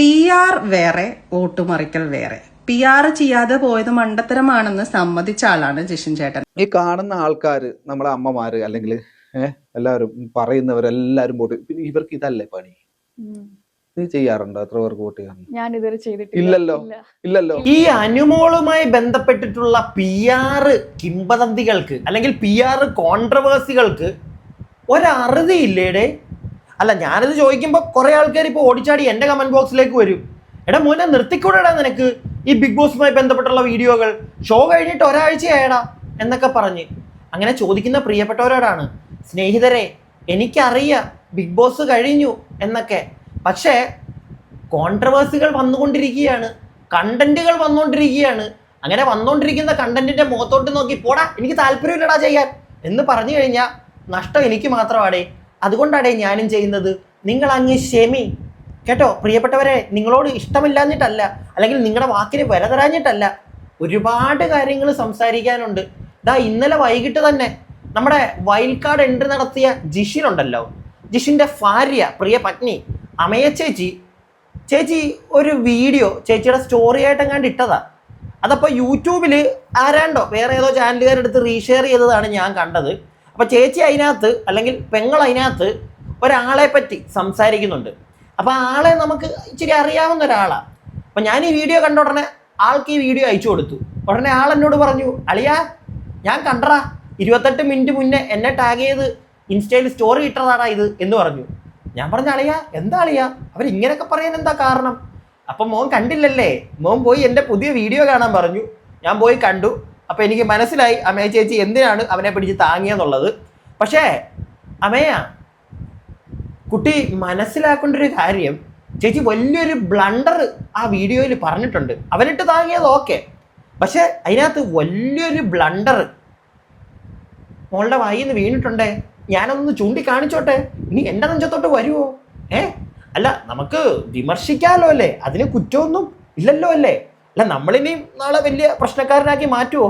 PR വേറെ വോട്ടുമറിക്കൽ വേറെ. PR ചെയ്യാതെ പോയത് മണ്ടത്തരമാണെന്ന് സമ്മതിച്ച ആളാണ് ജിഷിൻ ചേട്ടൻ. ഈ കാണുന്ന ആൾക്കാർ, നമ്മളെ അമ്മമാര് അല്ലെങ്കിൽ എല്ലാവരും പറയുന്നവരെല്ലാരും വോട്ട്, പിന്നെ ഇവർക്ക് ഇതല്ലേ പണി? നീ ചെയ്യാറുണ്ടോ? എത്ര പേർക്ക് വോട്ട് ചെയ്യാറുണ്ട്? ഞാൻ ഇതുവരെ ചെയ്തിട്ടില്ല. ഇല്ലല്ലോ. ഈ അനുമോളുമായി ബന്ധപ്പെട്ടിട്ടുള്ള PR കിംവദന്തികൾക്ക് അല്ലെങ്കിൽ PR കോൺട്രവേഴ്സികൾക്ക് ഒരറുതിയില്ലേടെ? അല്ല, ഞാനിത് ചോദിക്കുമ്പോൾ കുറെ ആൾക്കാർ ഇപ്പോൾ ഓടിച്ചാടി എൻ്റെ കമന്റ് ബോക്സിലേക്ക് വരും. എടാ മോനെ, നിർത്തിക്കൂടെടാ നിനക്ക് ഈ ബിഗ് ബോസുമായി ബന്ധപ്പെട്ടുള്ള വീഡിയോകൾ, ഷോ കഴിഞ്ഞിട്ട് ഒരാഴ്ചയായടാ എന്നൊക്കെ പറഞ്ഞ് അങ്ങനെ ചോദിക്കുന്ന പ്രിയപ്പെട്ടവരോടാണ്, സ്നേഹിതരെ, എനിക്കറിയാം ബിഗ് ബോസ് കഴിഞ്ഞു എന്നൊക്കെ, പക്ഷേ കോൺട്രവേഴ്സികൾ വന്നുകൊണ്ടിരിക്കുകയാണ്, കണ്ടന്റുകൾ വന്നുകൊണ്ടിരിക്കുകയാണ്. അങ്ങനെ വന്നുകൊണ്ടിരിക്കുന്ന കണ്ടന്റിന്റെ മുഖത്തോട്ട് നോക്കി പോടാ എനിക്ക് താല്പര്യമില്ലടാ ചെയ്യാൻ എന്ന് പറഞ്ഞു കഴിഞ്ഞാൽ നഷ്ടം എനിക്ക് മാത്രമാടേ. അതുകൊണ്ടാടേ ഞാനും ചെയ്യുന്നത്. നിങ്ങൾ അങ്ങ് ക്ഷമി കേട്ടോ പ്രിയപ്പെട്ടവരെ. നിങ്ങളോട് ഇഷ്ടമില്ലാഞ്ഞിട്ടല്ല, അല്ലെങ്കിൽ നിങ്ങളുടെ വാക്കിന് വില തരാഞ്ഞിട്ടല്ല, ഒരുപാട് കാര്യങ്ങൾ സംസാരിക്കാനുണ്ട്. ഇന്നലെ വൈകിട്ട് തന്നെ നമ്മുടെ വൈൽഡ് കാർഡ് എൻട്രി നടത്തിയ ജിഷിൻ ഉണ്ടല്ലോ, ജിഷിൻ്റെ ഭാര്യ, പ്രിയ പത്നി അമയ ചേച്ചി ഒരു വീഡിയോ ചേച്ചിയുടെ സ്റ്റോറി ആയിട്ടെങ്ങാണ്ട് ഇട്ടതാ. അതപ്പോൾ യൂട്യൂബിൽ ആരാണ്ടോ വേറെ ഏതോ ചാനലുകാരെടുത്ത് റീഷെയർ ചെയ്തതാണ് ഞാൻ കണ്ടത്. അപ്പോൾ ചേച്ചി അതിനകത്ത്, അല്ലെങ്കിൽ പെങ്ങൾ അതിനകത്ത് ഒരാളെ പറ്റി സംസാരിക്കുന്നുണ്ട്. അപ്പോൾ ആളെ നമുക്ക് ഇച്ചിരി അറിയാവുന്ന ഒരാളാണ്. അപ്പോൾ ഞാൻ ഈ വീഡിയോ കണ്ട ഉടനെ ആൾക്ക് ഈ വീഡിയോ അയച്ചു കൊടുത്തു. ഉടനെ ആൾ എന്നോട് പറഞ്ഞു, അളിയാ ഞാൻ കണ്ടറാ, 28 മിനിറ്റ് മുന്നേ എന്നെ ടാഗ് ചെയ്ത് ഇൻസ്റ്റയിൽ സ്റ്റോറി ഇട്ടതാടാ ഇത് എന്ന് പറഞ്ഞു. ഞാൻ പറഞ്ഞു, അളിയാ എന്താ അളിയാ അവരിങ്ങനെയൊക്കെ പറയാൻ എന്താ കാരണം? അപ്പം മോൻ കണ്ടില്ലല്ലേ, മോൻ പോയി എൻ്റെ പുതിയ വീഡിയോ കാണാൻ പറഞ്ഞു. ഞാൻ പോയി കണ്ടു. അപ്പോൾ എനിക്ക് മനസ്സിലായി അമയ ചേച്ചി എന്തിനാണ് അവനെ പിടിച്ച് താങ്ങിയെന്നുള്ളത്. പക്ഷേ അമയ കുട്ടി മനസ്സിലാക്കേണ്ട ഒരു കാര്യം, ചേച്ചി വലിയൊരു ബ്ലണ്ടർ ആ വീഡിയോയിൽ പറഞ്ഞിട്ടുണ്ട്. അവനിട്ട് താങ്ങിയത് ഓക്കെ, പക്ഷെ അതിനകത്ത് വലിയൊരു ബ്ലണ്ടർ മോളുടെ വായിൽ നിന്ന് വീണിട്ടുണ്ടേ. ഞാനൊന്ന് ചൂണ്ടിക്കാണിച്ചോട്ടെ, ഇനി എൻ്റെ നെഞ്ചത്തോട്ട് വരുമോ? അല്ല, നമുക്ക് വിമർശിക്കാമല്ലോ അല്ലേ, അതിന് കുറ്റമൊന്നും ഇല്ലല്ലോ അല്ലേ? അല്ല, നമ്മളിനിയും നാളെ വലിയ പ്രശ്നക്കാരനാക്കി മാറ്റുമോ?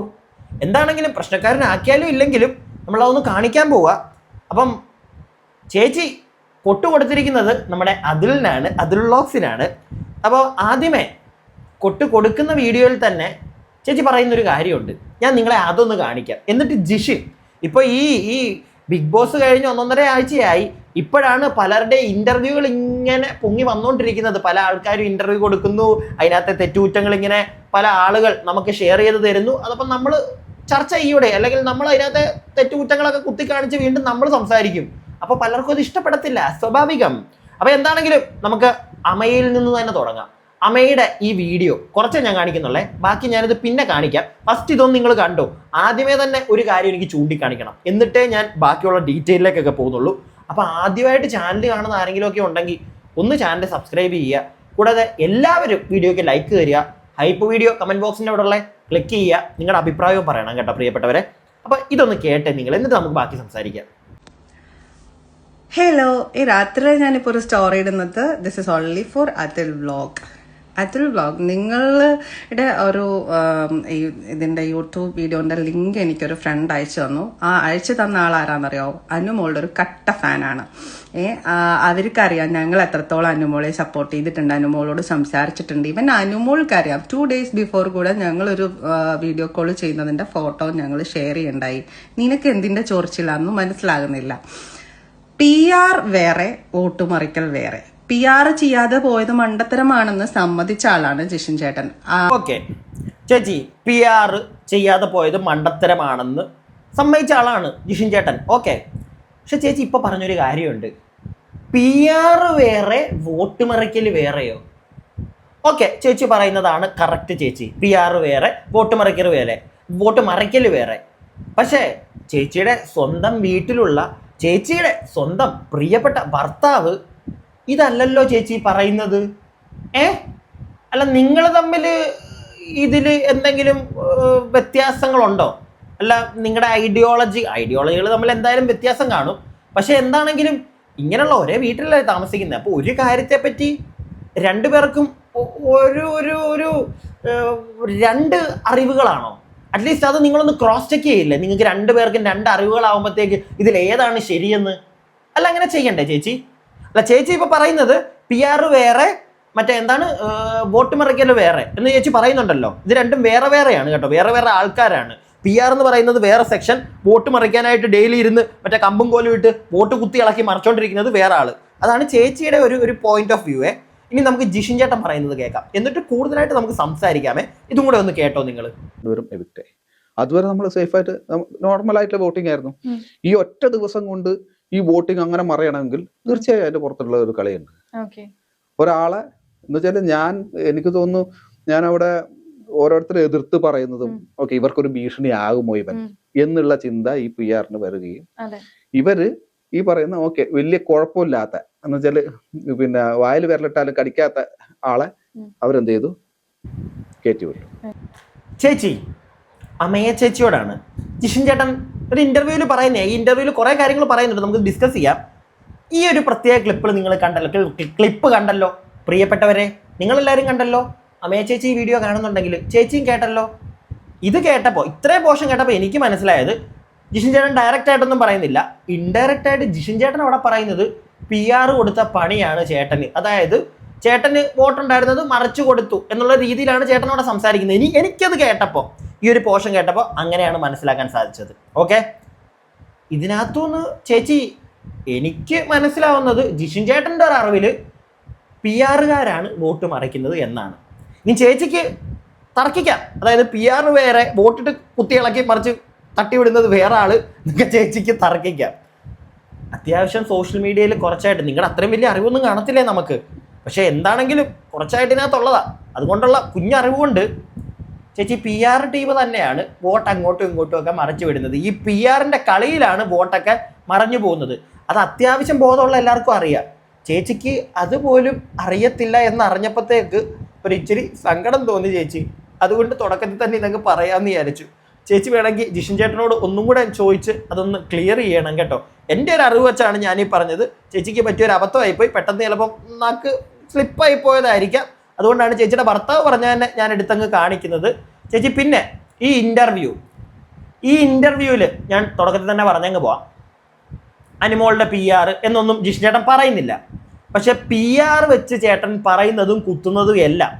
എന്താണെങ്കിലും പ്രശ്നക്കാരനാക്കിയാലും ഇല്ലെങ്കിലും നമ്മളതൊന്ന് കാണിക്കാൻ പോവുക. അപ്പം ചേച്ചി കൊട്ടു കൊടുത്തിരിക്കുന്നത് നമ്മുടെ അതുലിനാണ്, അതുൽ വ്ളോഗ്സിനാണ്. അപ്പോൾ ആദ്യമേ കൊട്ടു കൊടുക്കുന്ന വീഡിയോയിൽ തന്നെ ചേച്ചി പറയുന്നൊരു കാര്യമുണ്ട്, ഞാൻ നിങ്ങളെ അതൊന്ന് കാണിക്കാം. എന്നിട്ട് ജിഷിൻ ഇപ്പോൾ ഈ ബിഗ് ബോസ് കഴിഞ്ഞ് 1.5 ആഴ്ചയായി, ഇപ്പോഴാണ് പലരുടെ ഇൻ്റർവ്യൂകൾ ഇങ്ങനെ പൊങ്ങി വന്നുകൊണ്ടിരിക്കുന്നത്. പല ആൾക്കാരും ഇൻ്റർവ്യൂ കൊടുക്കുന്നു, അതിനകത്തെ തെറ്റുകുറ്റങ്ങൾ ഇങ്ങനെ പല ആളുകൾ നമുക്ക് ഷെയർ ചെയ്ത് തരുന്നു. അതപ്പം നമ്മൾ ചർച്ച ചെയ്യൂടെ, അല്ലെങ്കിൽ നമ്മൾ അതിനകത്തെ തെറ്റുകുറ്റങ്ങളൊക്കെ കുത്തിക്കാണിച്ച് വീണ്ടും നമ്മൾ സംസാരിക്കും. അപ്പോൾ പലർക്കും അത് ഇഷ്ടപ്പെടത്തില്ല, സ്വാഭാവികം. അപ്പോൾ എന്താണെങ്കിലും നമുക്ക് അമയിൽ നിന്ന് തന്നെ തുടങ്ങാം. അമയുടെ ഈ വീഡിയോ കുറച്ച് ഞാൻ കാണിക്കുന്നുള്ളേ, ബാക്കി ഞാനിത് പിന്നെ കാണിക്കാം. ഫസ്റ്റ് ഇതൊന്നും നിങ്ങൾ കണ്ടോ? ആദ്യമേ തന്നെ ഒരു കാര്യം എനിക്ക് ചൂണ്ടിക്കാണിക്കണം, എന്നിട്ടേ ഞാൻ ബാക്കിയുള്ള ഡീറ്റെയിലേക്കൊക്കെ പോകുന്നുള്ളൂ. അപ്പോൾ ആദ്യമായിട്ട് ചാനൽ കാണുന്ന ആരെങ്കിലും ഒക്കെ ഉണ്ടെങ്കിൽ ഒന്ന് ചാനൽ സബ്സ്ക്രൈബ് ചെയ്യുക. കൂടാതെ എല്ലാവരും വീഡിയോയ്ക്ക് ലൈക്ക് തരിക. ഹൈപ്പ് വീഡിയോ കമൻറ്റ് ബോക്സിൻ്റെ അവിടെ ഉള്ള ക്ലിക്ക് ചെയ്യുക. നിങ്ങളുടെ അഭിപ്രായവും പറയണം കേട്ടോ പ്രിയപ്പെട്ടവരെ. അപ്പോൾ ഇതൊന്ന് കേട്ടെ നിങ്ങൾ, എന്നിട്ട് നമുക്ക് ബാക്കി സംസാരിക്കാം. ഹലോ, ഈ രാത്രി ഞാനിപ്പോൾ ഒരു സ്റ്റോറി ഇടുന്നത്, this is only for Atul vlog. Atul vlog, നിങ്ങളുടെ ഒരു ഇതിൻ്റെ യൂട്യൂബ് വീഡിയോൻ്റെ ലിങ്ക് എനിക്കൊരു ഫ്രണ്ട് അയച്ചു തന്നു. ആ അയച്ചു തന്ന ആൾ ആരാന്നറിയോ? അനുമോളുടെ ഒരു കട്ട ഫാനാണ്. അവർക്കറിയാം ഞങ്ങൾ എത്രത്തോളം അനുമോളെ സപ്പോർട്ട് ചെയ്തിട്ടുണ്ട്, അനുമോളോട് സംസാരിച്ചിട്ടുണ്ട്. ഇവൻ അനുമോൾക്കറിയാം. 2 days ബിഫോർ കൂടെ ഞങ്ങളൊരു വീഡിയോ കോൾ ചെയ്യുന്നതിൻ്റെ ഫോട്ടോ ഞങ്ങൾ ഷെയർ ചെയ്യണ്ടായി. നിനക്ക് എന്തിൻ്റെ ചോർച്ചില്ലാന്ന് മനസ്സിലാകുന്നില്ല. PR വേറെ വോട്ടുമറിക്കൽ വേറെ. PR ചെയ്യാതെ പോയത് മണ്ടത്തരമാണെന്ന് സമ്മതിച്ച ആളാണ് ജിഷിൻ ചേട്ടൻ. ഓക്കെ ചേച്ചി, PR ചെയ്യാതെ പോയത് മണ്ടത്തരമാണെന്ന് സമ്മതിച്ച ആളാണ് ജിഷിൻ ചേട്ടൻ. ഓക്കെ, പക്ഷെ ചേച്ചി ഇപ്പൊ പറഞ്ഞൊരു കാര്യമുണ്ട്, PR വേറെ വോട്ട് മറിക്കൽ വേറെയോ? ഓക്കെ, ചേച്ചി പറയുന്നതാണ് കറക്റ്റ് ചേച്ചി. PR വേറെ വോട്ട് മറിക്കൽ വേറെ. പക്ഷേ ചേച്ചിയുടെ സ്വന്തം വീട്ടിലുള്ള ചേച്ചിയുടെ സ്വന്തം പ്രിയപ്പെട്ട ഭർത്താവ് ഇതല്ലല്ലോ ചേച്ചി പറയുന്നത്. അല്ല, നിങ്ങൾ തമ്മിൽ ഇതിൽ എന്തെങ്കിലും വ്യത്യാസങ്ങളുണ്ടോ? അല്ല, നിങ്ങളുടെ ഐഡിയോളജികൾ തമ്മിൽ എന്തായാലും വ്യത്യാസം കാണും. പക്ഷെ എന്താണെങ്കിലും ഇങ്ങനെയുള്ള ഒരേ വീട്ടിലല്ലേ താമസിക്കുന്നത്. അപ്പോൾ ഒരു കാര്യത്തെപ്പറ്റി രണ്ടുപേർക്കും ഒരു 2 അറിവുകളാണോ? അറ്റ്ലീസ്റ്റ് അത് നിങ്ങളൊന്ന് ക്രോസ് ചെക്ക് ചെയ്യില്ലേ? നിങ്ങൾക്ക് 2 പേർക്കും 2 അറിവുകളാവുമ്പോഴത്തേക്ക് ഇതിലേതാണ് ശരിയെന്ന്. അല്ല, അങ്ങനെ ചെയ്യണ്ടേ ചേച്ചി? അല്ല, ചേച്ചി ഇപ്പോൾ പറയുന്നത് PR വേറെ മറ്റേ എന്താണ് വോട്ട് മറിക്കൽ വേറെ എന്ന് ചേച്ചി പറയുന്നുണ്ടല്ലോ. ഇത് രണ്ടും വേറെ വേറെയാണ് കേട്ടോ, വേറെ വേറെ ആൾക്കാരാണ്. PR എന്ന് പറയുന്നത് വേറെ സെക്ഷൻ, വോട്ട് മറിക്കാനായിട്ട് ഡെയിലി ഇരുന്ന് മറ്റേ കമ്പും കോലും ഇട്ട് വോട്ട് കുത്തി ഇളക്കി മറിച്ചോണ്ടിരിക്കുന്നത് വേറെ ആള്. അതാണ് ചേച്ചിയുടെ ഒരു പോയിന്റ് ഓഫ് വ്യൂ. ഇനി നമുക്ക് ജിഷിൻ ചേട്ടൻ പറയുന്നത് കേൾക്കാം, എന്നിട്ട് കൂടുതലായിട്ട് നമുക്ക് സംസാരിക്കാമേ. ഇതും കൂടെ ഒന്ന് കേട്ടോ നിങ്ങൾ. അതുവരെ നമ്മൾ സേഫായിട്ട് നോർമൽ ആയിട്ടുള്ള വോട്ടിംഗ് ആയിരുന്നു. ഈ ഒറ്റ ദിവസം കൊണ്ട് ഈ വോട്ടിംഗ് അങ്ങനെ മറിയണമെങ്കിൽ തീർച്ചയായും അതിന്റെ പുറത്തുള്ള ഒരു കളിയുണ്ട്. ഒരാളെ എന്ന് വെച്ചാൽ എനിക്ക് തോന്നുന്നു ഞാൻ അവിടെ ഓരോരുത്തരെ എതിർത്ത് പറയുന്നതും ഓക്കെ ഇവർക്കൊരു ഭീഷണി ആകുമോ ഇവൻ എന്നുള്ള ചിന്ത ഈ PR വരികയും ഇവര് ഈ പറയുന്ന ഓക്കെ വലിയ കുഴപ്പമില്ലാത്ത എന്ന് വെച്ചാല് പിന്നെ വായിൽ വിരലിട്ടാലും കടിക്കാത്ത ആളെ അവരെന്ത് ചെയ്തു, കയറ്റിവിട്ടു. ചേച്ചി അമ്മയ ചേച്ചിയോടാണ് ജിഷിൻ ചേട്ടൻ ഒരു ഇന്റർവ്യൂവിൽ പറയുന്നേ. ഈ ഇന്റർവ്യൂവിൽ കുറെ കാര്യങ്ങൾ പറയുന്നുണ്ട്, നമുക്ക് ഡിസ്കസ് ചെയ്യാം. ഈ ഒരു പ്രത്യേക ക്ലിപ്പിൽ നിങ്ങൾ കണ്ടല്ലോ, ക്ലിപ്പ് കണ്ടല്ലോ പ്രിയപ്പെട്ടവരെ, നിങ്ങളെല്ലാവരും കണ്ടല്ലോ. അമ്മയ ചേച്ചി ഈ വീഡിയോ കാണുന്നുണ്ടെങ്കിൽ ചേച്ചിയും കേട്ടല്ലോ. ഇത് കേട്ടപ്പോൾ, ഇത്രയും പോർഷൻ കേട്ടപ്പോൾ എനിക്ക് മനസ്സിലായത് ജിഷിൻ ചേട്ടൻ ഡയറക്റ്റ് ആയിട്ടൊന്നും പറയുന്നില്ല, ഇൻഡയറക്റ്റ് ആയിട്ട് ജിഷിൻ ചേട്ടൻ അവിടെ പറയുന്നത് PR കൊടുത്ത പണിയാണ് ചേട്ടന്. അതായത് ചേട്ടന് വോട്ടുണ്ടായിരുന്നത് മറിച്ചു കൊടുത്തു എന്നുള്ള രീതിയിലാണ് ചേട്ടൻ അവിടെ സംസാരിക്കുന്നത്. എനിക്കത് കേട്ടപ്പോൾ, ഈ ഒരു പോർഷൻ കേട്ടപ്പോൾ അങ്ങനെയാണ് മനസ്സിലാക്കാൻ സാധിച്ചത്. ഓക്കെ, ഇതിനകത്തുനിന്ന് ചേച്ചി എനിക്ക് മനസ്സിലാവുന്നത് ജിഷിൻ ചേട്ടൻ്റെ ഒരു അറിവിൽ PR വോട്ട് മറിക്കുന്നത് എന്നാണ്. ഇനി ചേച്ചിക്ക് തർക്കിക്കാം, അതായത് PR വേറെ, വോട്ടിട്ട് കുത്തിയിളക്കി മറിച്ച് തട്ടിവിടുന്നത് വേറെ ആള്, നിങ്ങൾക്ക് ചേച്ചിക്ക് തർക്കിക്കാം. അത്യാവശ്യം സോഷ്യൽ മീഡിയയിൽ കുറച്ചായിട്ട് നിങ്ങളുടെ അത്രയും വലിയ അറിവൊന്നും കാണത്തില്ലേ നമുക്ക്, പക്ഷെ എന്താണെങ്കിലും കുറച്ചായിട്ട് ഇതിനകത്തുള്ളതാ. അതുകൊണ്ടുള്ള കുഞ്ഞറിവുകൊണ്ട് ചേച്ചി PR ടീം തന്നെയാണ് വോട്ട് അങ്ങോട്ടും ഇങ്ങോട്ടും ഒക്കെ മറിച്ചു വിടുന്നത്. ഈ PR കളിയിലാണ് വോട്ടൊക്കെ മറഞ്ഞു പോകുന്നത്. അത് അത്യാവശ്യം ബോധമുള്ള എല്ലാവർക്കും അറിയാം. ചേച്ചിക്ക് അതുപോലും അറിയത്തില്ല എന്നറിഞ്ഞപ്പോഴത്തേക്ക് ഒരു ഇച്ചിരി സങ്കടം തോന്നി ചേച്ചി. അതുകൊണ്ട് തുടക്കത്തിൽ തന്നെ ഇതൊക്കെ പറയാമെന്ന് വിചാരിച്ചു. ചേച്ചി വേണമെങ്കിൽ ജിഷിൻ ചേട്ടനോട് ഒന്നും കൂടെ ചോദിച്ച് അതൊന്ന് ക്ലിയർ ചെയ്യണം കേട്ടോ. എൻ്റെ ഒരു അറിവ് വെച്ചാണ് ഞാനീ പറഞ്ഞത്. ചേച്ചിക്ക് പറ്റിയൊരു അബദ്ധമായിപ്പോയി, പെട്ടെന്ന് ചിലപ്പം നാക്ക് സ്ലിപ്പായി പോയതായിരിക്കാം. അതുകൊണ്ടാണ് ചേച്ചിയുടെ ഭർത്താവ് പറഞ്ഞ തന്നെ ഞാൻ എടുത്തങ്ങ് കാണിക്കുന്നത്. ചേച്ചി പിന്നെ ഈ ഇൻ്റർവ്യൂവിൽ ഞാൻ തുടക്കത്തിൽ തന്നെ പറഞ്ഞങ്ങ് പോവാം, അനിമോളുടെ PR എന്നൊന്നും ജിഷിൻ ചേട്ടൻ പറയുന്നില്ല. പക്ഷെ PR വെച്ച് ചേട്ടൻ പറയുന്നതും കുത്തുന്നതും എല്ലാം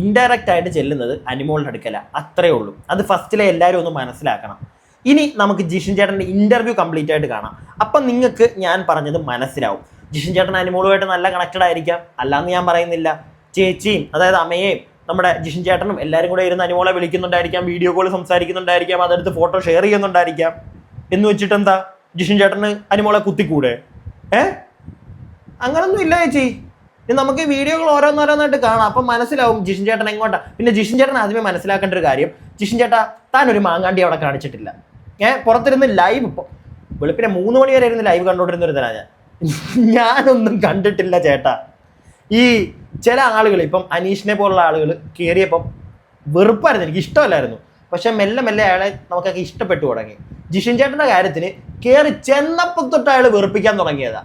ഇൻഡയറക്റ്റ് ആയിട്ട് ചെല്ലുന്നത് അനിമോളുടെ അടുക്കല. അത്രേ ഉള്ളൂ. അത് ഫസ്റ്റിലെ എല്ലാവരും ഒന്ന് മനസ്സിലാക്കണം. ഇനി നമുക്ക് ജിഷിൻ ചേട്ടൻ്റെ ഇൻ്റർവ്യൂ കംപ്ലീറ്റ് ആയിട്ട് കാണാം. അപ്പം നിങ്ങൾക്ക് ഞാൻ പറഞ്ഞത് മനസ്സിലാവും. ജിഷിൻ ചേട്ടൻ അനിമോളുമായിട്ട് നല്ല കണക്റ്റഡ് ആയിരിക്കാം, അല്ലാന്ന് ഞാൻ പറയുന്നില്ല. ചേച്ചിയും അതായത് അമ്മയെയും നമ്മുടെ ജിഷിൻ ചേട്ടനും എല്ലാവരും കൂടെ ഇരുന്ന് അനിമോളെ വിളിക്കുന്നുണ്ടായിരിക്കാം, വീഡിയോ കോൾ സംസാരിക്കുന്നുണ്ടായിരിക്കാം, അതെടുത്ത് ഫോട്ടോ ഷെയർ ചെയ്യുന്നുണ്ടായിരിക്കാം. എന്ന് വെച്ചിട്ട് എന്താ ജിഷിൻ ചേട്ടന് അനിമോളെ കുത്തിക്കൂടെ? അങ്ങനൊന്നും ഇല്ല ചേച്ചി. ഇനി നമുക്ക് വീഡിയോകൾ ഓരോന്നോരോന്നായിട്ട് കാണാം, അപ്പം മനസ്സിലാവും ജിഷിൻ ചേട്ടൻ എങ്ങോട്ടാ. പിന്നെ ജിഷിൻ ചേട്ടൻ ആദ്യമേ മനസ്സിലാക്കേണ്ട ഒരു കാര്യം, ജിഷിൻ ചേട്ടാ താനൊരു മാങ്ങാണ്ടി അവിടെ കാണിച്ചിട്ടില്ല. പുറത്തിരുന്ന് ലൈവ് ഇപ്പോൾ വെളുപ്പിനെ 3 മണി വരെ ഇരുന്ന് ലൈവ് കണ്ടുകൊണ്ടിരുന്ന ഒരു തരാ ഞാനൊന്നും കണ്ടിട്ടില്ല ചേട്ടാ. ഈ ചില ആളുകൾ ഇപ്പം അനീഷിനെ പോലുള്ള ആളുകൾ കയറിയപ്പം വെറുപ്പായിരുന്നു, എനിക്ക് ഇഷ്ടമല്ലായിരുന്നു. പക്ഷെ മെല്ലെ മെല്ലെ അയാളെ നമുക്കൊക്കെ ഇഷ്ടപ്പെട്ടു തുടങ്ങി. ജിഷിൻ ചേട്ടൻ്റെ കാര്യത്തിന് കയറി ചെന്നപ്പം തൊട്ട് അയാൾ വെറുപ്പിക്കാൻ തുടങ്ങിയതാ.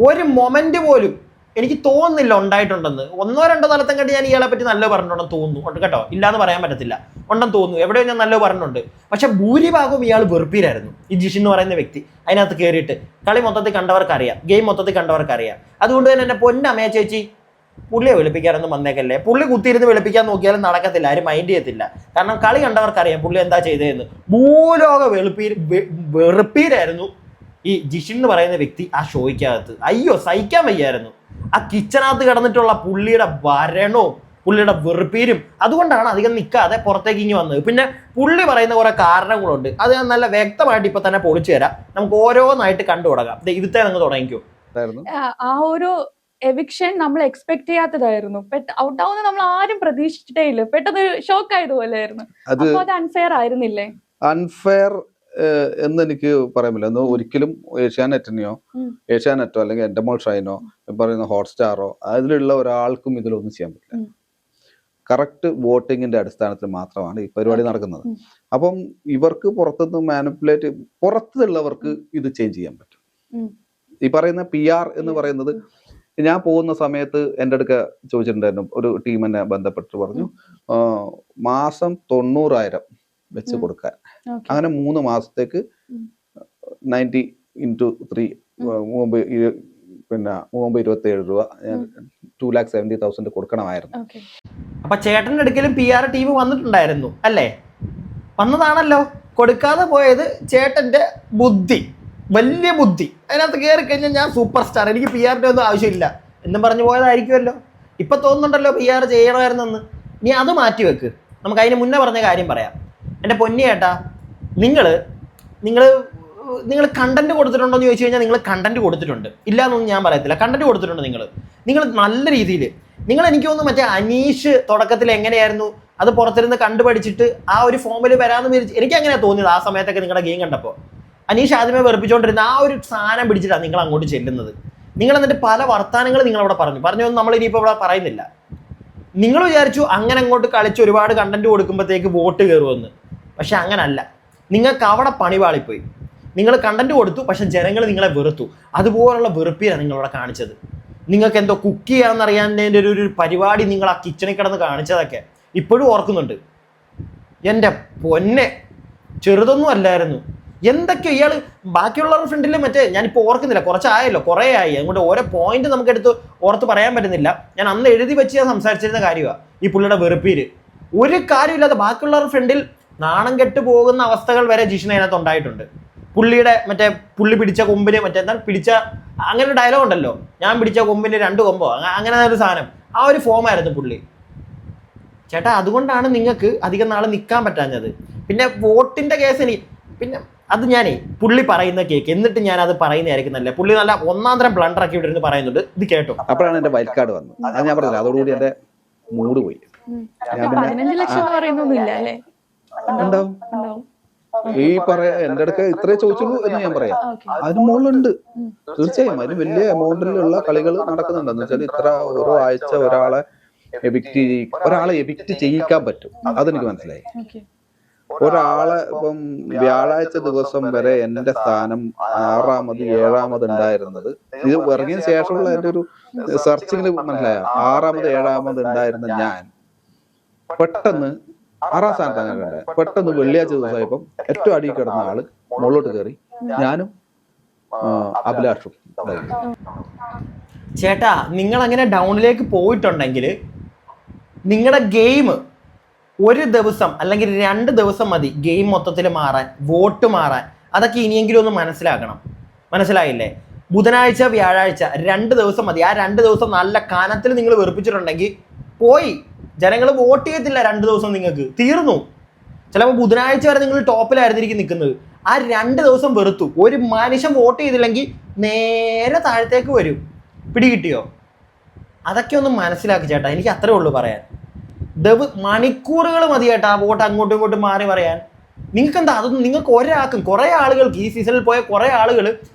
ഒരു മൊമെന്റ് പോലും എനിക്ക് തോന്നുന്നില്ല ഉണ്ടായിട്ടുണ്ടെന്ന്. 1-2 തലത്തും കണ്ടി ഞാൻ ഇയാളെ പറ്റി നല്ല പറഞ്ഞിട്ടുണ്ടെന്ന് തോന്നുന്നു കേട്ടോ, ഇല്ലാന്ന് പറയാൻ പറ്റത്തില്ല, ഉണ്ടെന്ന് തോന്നുന്നു. എവിടെയോ ഞാൻ നല്ല പറഞ്ഞിട്ടുണ്ട്. പക്ഷെ ഭൂരിഭാഗവും ഇയാൾ വെറുപ്പീരായിരുന്നു, ഈ ജിഷിൻ എന്ന് പറയുന്ന വ്യക്തി. അതിനകത്ത് കയറിയിട്ട് കളി മൊത്തത്തിൽ കണ്ടവർക്കറിയാം, ഗെയിം മൊത്തത്തിൽ കണ്ടവർക്കറിയാം. അതുകൊണ്ട് തന്നെ എൻ്റെ പൊന്നമ്മയെ ചേച്ചി പുള്ളിയെ വെളുപ്പിക്കാനൊന്നും വന്നേക്കല്ലേ. പുള്ളി കുത്തിയിരുന്ന് വെളുപ്പിക്കാൻ നോക്കിയാലും നടക്കത്തില്ല, ആരും മൈൻഡ് ചെയ്യത്തില്ല. കാരണം കളി കണ്ടവർക്കറിയാം പുള്ളി എന്താ ചെയ്തതെന്ന്. ഭൂലോക വെറുപ്പീരായിരുന്നു ഈ ജിഷിൻ എന്ന് പറയുന്ന വ്യക്തി ആ ഷോയ്ക്കകത്ത്. അയ്യോ സഹിക്കാൻ വയ്യായിരുന്നു. ആ കിച്ചനകത്ത് കിടന്നിട്ടുള്ള പുള്ളിയുടെ ഭരണവും പുള്ളിയുടെ വെറുപ്പീരും. അതുകൊണ്ടാണ് അധികം നിൽക്കാതെ പുറത്തേക്ക് ഇങ്ങി വന്നത്. പിന്നെ പുള്ളി പറയുന്ന കുറെ കാരണങ്ങളുണ്ട്, അത് ഞാൻ നല്ല വ്യക്തമായിട്ട് ഇപ്പൊ തന്നെ പൊളിച്ചു തരാം. നമുക്ക് ഓരോന്നായിട്ട് കണ്ടു തുടങ്ങാം. ഇവിടുത്തെ നിങ്ങൾ തുടങ്ങിക്കോ. ആ ഒരു എവിക്ഷൻ നമ്മൾ എക്സ്പെക്ട് ചെയ്യാത്തതായിരുന്നു. ഔട്ടാവുന്ന നമ്മൾ ആരും പ്രതീക്ഷിച്ചിട്ടേ ഇല്ല. പെട്ടെന്ന് ഷോക്ക് ആയതുപോലെ ആയിരുന്നു. അപ്പൊ അത് അൺഫെയർ ആയിരുന്നില്ലേ? അൺഫെയർ എന്ന് എനിക്ക് പറയാൻ പറ്റില്ല. ഒരിക്കലും ഏഷ്യാനെറ്റോ അല്ലെങ്കിൽ എൻഡമോൾ ഷൈനോ പറയുന്ന ഹോട്ട്സ്റ്റാറോ അതിലുള്ള ഒരാൾക്കും ഇതിലൊന്നും ചെയ്യാൻ പറ്റില്ല. കറക്റ്റ് വോട്ടിങ്ങിന്റെ അടിസ്ഥാനത്തിൽ മാത്രമാണ് ഈ പരിപാടി നടക്കുന്നത്. അപ്പം ഇവർക്ക് പുറത്തുനിന്ന് മാനിപ്പുലേറ്റ്, പുറത്തുള്ളവർക്ക് ഇത് ചേഞ്ച് ചെയ്യാൻ പറ്റും. ഈ പറയുന്ന PR എന്ന് പറയുന്നത്, ഞാൻ പോകുന്ന സമയത്ത് എൻ്റെ അടുക്ക ചോദിച്ചിട്ടുണ്ടായിരുന്നു, ഒരു ടീം എന്നെ ബന്ധപ്പെട്ട് പറഞ്ഞു മാസം 90,000 വെച്ച് കൊടുക്കാൻ. അങ്ങനെ 3 മാസത്തേക്ക് 90 × 3 27 രൂപ, 2,70,000 കൊടുക്കണമായിരുന്നു. അപ്പൊ ചേട്ടന്റെ അടുക്കലും PR ടീം വന്നിട്ടുണ്ടായിരുന്നു അല്ലേ? വന്നതാണല്ലോ. കൊടുക്കാതെ പോയത് ചേട്ടന്റെ ബുദ്ധി, വലിയ ബുദ്ധി. അതിനകത്ത് കയറി കഴിഞ്ഞാൽ ഞാൻ സൂപ്പർ സ്റ്റാർ, എനിക്ക് PR ഒന്നും ആവശ്യമില്ല എന്നും പറഞ്ഞു പോയതായിരിക്കുമല്ലോ. ഇപ്പൊ തോന്നുന്നുണ്ടല്ലോ PR ചെയ്യണമായിരുന്നെന്ന്. ഇനി അത് മാറ്റി വെക്ക്. നമുക്ക് അതിന് മുന്നേ പറഞ്ഞ കാര്യം പറയാം. എൻ്റെ പൊന്നി ചേട്ടാ, നിങ്ങൾ കണ്ടന്റ് കൊടുത്തിട്ടുണ്ടോ എന്ന് ചോദിച്ചു കഴിഞ്ഞാൽ നിങ്ങൾ കണ്ടന്റ് കൊടുത്തിട്ടുണ്ട്, ഇല്ല എന്നൊന്നും ഞാൻ പറയത്തില്ല. കണ്ടന്റ് കൊടുത്തിട്ടുണ്ട് നിങ്ങൾ നല്ല രീതിയിൽ. നിങ്ങൾ എനിക്ക് തോന്നുന്നു മറ്റേ അനീഷ് തുടക്കത്തിൽ എങ്ങനെയായിരുന്നു അത് പുറത്തിരുന്ന് കണ്ടുപഠിച്ചിട്ട് ആ ഒരു ഫോമിൽ വരാമെന്ന് വിചാരിച്ച് എനിക്ക് അങ്ങനെയാണ് തോന്നിയത്. ആ സമയത്തൊക്കെ നിങ്ങളുടെ ഗെയിം കണ്ടപ്പോൾ അനീഷ് ആദ്യമേ വെറുപ്പിച്ചുകൊണ്ടിരുന്ന ആ ഒരു സാധനം പിടിച്ചിട്ടാണ് നിങ്ങൾ അങ്ങോട്ട് ചെല്ലുന്നത്. നിങ്ങൾ എന്നിട്ട് പല വർത്താനങ്ങൾ നിങ്ങളവിടെ പറഞ്ഞൊന്നും നമ്മൾ ഇനിയിപ്പോൾ ഇവിടെ പറയുന്നില്ല. നിങ്ങൾ വിചാരിച്ചു അങ്ങനെ അങ്ങോട്ട് കളിച്ച് ഒരുപാട് കണ്ടന്റ് കൊടുക്കുമ്പോഴത്തേക്ക് വോട്ട് കയറുമെന്ന്. പക്ഷെ അങ്ങനല്ല. നിങ്ങൾക്ക് അവിടെ പണിപാളിപ്പോയി. നിങ്ങൾ കണ്ടന്റ് കൊടുത്തു, പക്ഷെ ജനങ്ങൾ നിങ്ങളെ വെറുത്തു. അതുപോലുള്ള വെറുപ്പിയാണ് നിങ്ങളിവിടെ കാണിച്ചത്. നിങ്ങൾക്ക് എന്തോ കുക്ക് ചെയ്യാമെന്നറിയാൻ്റെ ഒരു പരിപാടി നിങ്ങൾ ആ കിച്ചണിൽ കിടന്ന് കാണിച്ചതൊക്കെ ഇപ്പോഴും ഓർക്കുന്നുണ്ട്. എൻ്റെ പൊന്നെ, ചെറുതൊന്നും അല്ലായിരുന്നു. എന്തൊക്കെയോ ഇയാൾ ബാക്കിയുള്ളവരുടെ ഫ്രണ്ടിൽ മറ്റേ ഞാനിപ്പോൾ ഓർക്കുന്നില്ല, കുറച്ചായല്ലോ, കുറേ ആയി. അതുകൊണ്ട് ഓരോ പോയിന്റ് നമുക്കെടുത്ത് ഓർത്ത് പറയാൻ പറ്റുന്നില്ല. ഞാൻ അന്ന് എഴുതി വെച്ച് ഞാൻ സംസാരിച്ചിരുന്ന കാര്യമാണ് ഈ പുള്ളിയുടെ വെറുപ്പീര്. ഒരു കാര്യമില്ലാതെ ബാക്കിയുള്ളവരുടെ ഫ്രണ്ടിൽ നാണം കെട്ട് പോകുന്ന അവസ്ഥകൾ വരെ ജിഷ്ണ അതിനകത്ത് ഉണ്ടായിട്ടുണ്ട്. പുള്ളിയുടെ മറ്റേ പുള്ളി പിടിച്ച കൊമ്പിന് മറ്റേ എന്താ പിടിച്ച അങ്ങനെ ഒരു ഡയലോഗ് ഉണ്ടല്ലോ, ഞാൻ പിടിച്ച കൊമ്പിന് 2 കൊമ്പോ, അങ്ങനെ ഒരു സാധനം. ആ ഒരു ഫോമായിരുന്നു പുള്ളി. ചേട്ടാ, അതുകൊണ്ടാണ് നിങ്ങൾക്ക് അധികം നാൾ നിൽക്കാൻ പറ്റാഞ്ഞത്. പിന്നെ വോട്ടിന്റെ കേസ് പിന്നെ അത് ഞാനേ പുള്ളി പറയുന്ന കേക്ക്, എന്നിട്ട് ഞാൻ അത് പറയുന്നതായിരിക്കും നല്ല. പുള്ളി നല്ല ഒന്നാം തരം ബ്ലണ്ടറൊക്കെ ഇവിടെ ഇരുന്ന് പറയുന്നുണ്ട്. ഇത് കേട്ടോ. അപ്പോഴാണ് എന്റെ വൈൽഡ് കാർഡ് വന്നത്. അത് ഞാൻ പറഞ്ഞില്ല, അതോടുകൂടി എന്റെ മൂഡ് പോയി. 15 ലക്ഷം എന്ന് പറയുന്നൊന്നുമില്ല അല്ലേ? ഉണ്ടാവും. ഈ എന്റെ അടുക്ക ഇത്രേ ചോദിച്ചുള്ളൂ എന്ന് ഞാൻ പറയാം. അതിന് മുകളിലുണ്ട് തീർച്ചയായും. അതിന് വലിയ എമൗണ്ടിലുള്ള കളികൾ നടക്കുന്നുണ്ട്. എന്ന് വെച്ചാൽ ഇത്ര ഓരോ ആഴ്ച ഒരാളെ എവിക്റ്റ് ചെയ്യിക്കാൻ പറ്റും. അതെനിക്ക് മനസ്സിലായി. ഒരാളെ ഇപ്പം വ്യാഴാഴ്ച ദിവസം വരെ എന്റെ സ്ഥാനം 6ാമത് 7ാമത് ഉണ്ടായിരുന്നത്, ഇത് ഇറങ്ങിയതിന് ശേഷമുള്ള എന്റെ ഒരു സെർച്ചിങ്ങിൽ മനസ്സിലായ 6ാമത് 7ാമത് ഉണ്ടായിരുന്ന ഞാൻ പെട്ടെന്ന് 6ാം സ്ഥാനത്താണ് ഞാൻ കണ്ടത്. പെട്ടെന്ന് വെള്ളിയാഴ്ച ദിവസമായപ്പം ഏറ്റവും അടിയിൽ കിടന്ന ആള് മുകളിലോട്ട് കയറി. ഞാനും അഭിലാഷും. ചേട്ടാ, നിങ്ങൾ അങ്ങനെ ഡൗണിലേക്ക് പോയിട്ടുണ്ടെങ്കിൽ നിങ്ങളുടെ ഗെയിം ഒരു ദിവസം അല്ലെങ്കിൽ 2 ദിവസം മതി ഗെയിം മൊത്തത്തിൽ മാറാൻ, വോട്ട് മാറാൻ. അതൊക്കെ ഇനിയെങ്കിലും ഒന്ന് മനസ്സിലാക്കണം. മനസ്സിലായില്ലേ? ബുധനാഴ്ച വ്യാഴാഴ്ച 2 ദിവസം മതി. ആ 2 ദിവസം നല്ല കാനത്തിൽ നിങ്ങൾ വെറുപ്പിച്ചിട്ടുണ്ടെങ്കിൽ പോയി, ജനങ്ങൾ വോട്ട് ചെയ്യത്തില്ല. 2 ദിവസം നിങ്ങൾക്ക് തീർന്നു. ചിലപ്പോൾ ബുധനാഴ്ച വരെ നിങ്ങൾ ടോപ്പിലായിരുന്നിരിക്കും നിൽക്കുന്നത്. ആ 2 ദിവസം വെറുത്തു. ഒരു മനുഷ്യൻ വോട്ട് ചെയ്തില്ലെങ്കിൽ നേരെ താഴത്തേക്ക് വരും. പിടികിട്ടിയോ? അതൊക്കെ ഒന്ന് മനസ്സിലാക്കി ചേട്ടാ. എനിക്ക് അത്രേ ഉള്ളൂ പറയാൻ. മണിക്കൂറുകൾ മതി ചേട്ടാ വോട്ട് അങ്ങോട്ടും ഇങ്ങോട്ടും മാറി പറയാൻ. നിങ്ങൾക്ക് എന്താ അതൊന്നും നിങ്ങൾക്ക് ഒരാൾക്കും, കുറേ ആളുകൾക്ക് ഈ സീസണിൽ പോയ കുറേ ആളുകൾ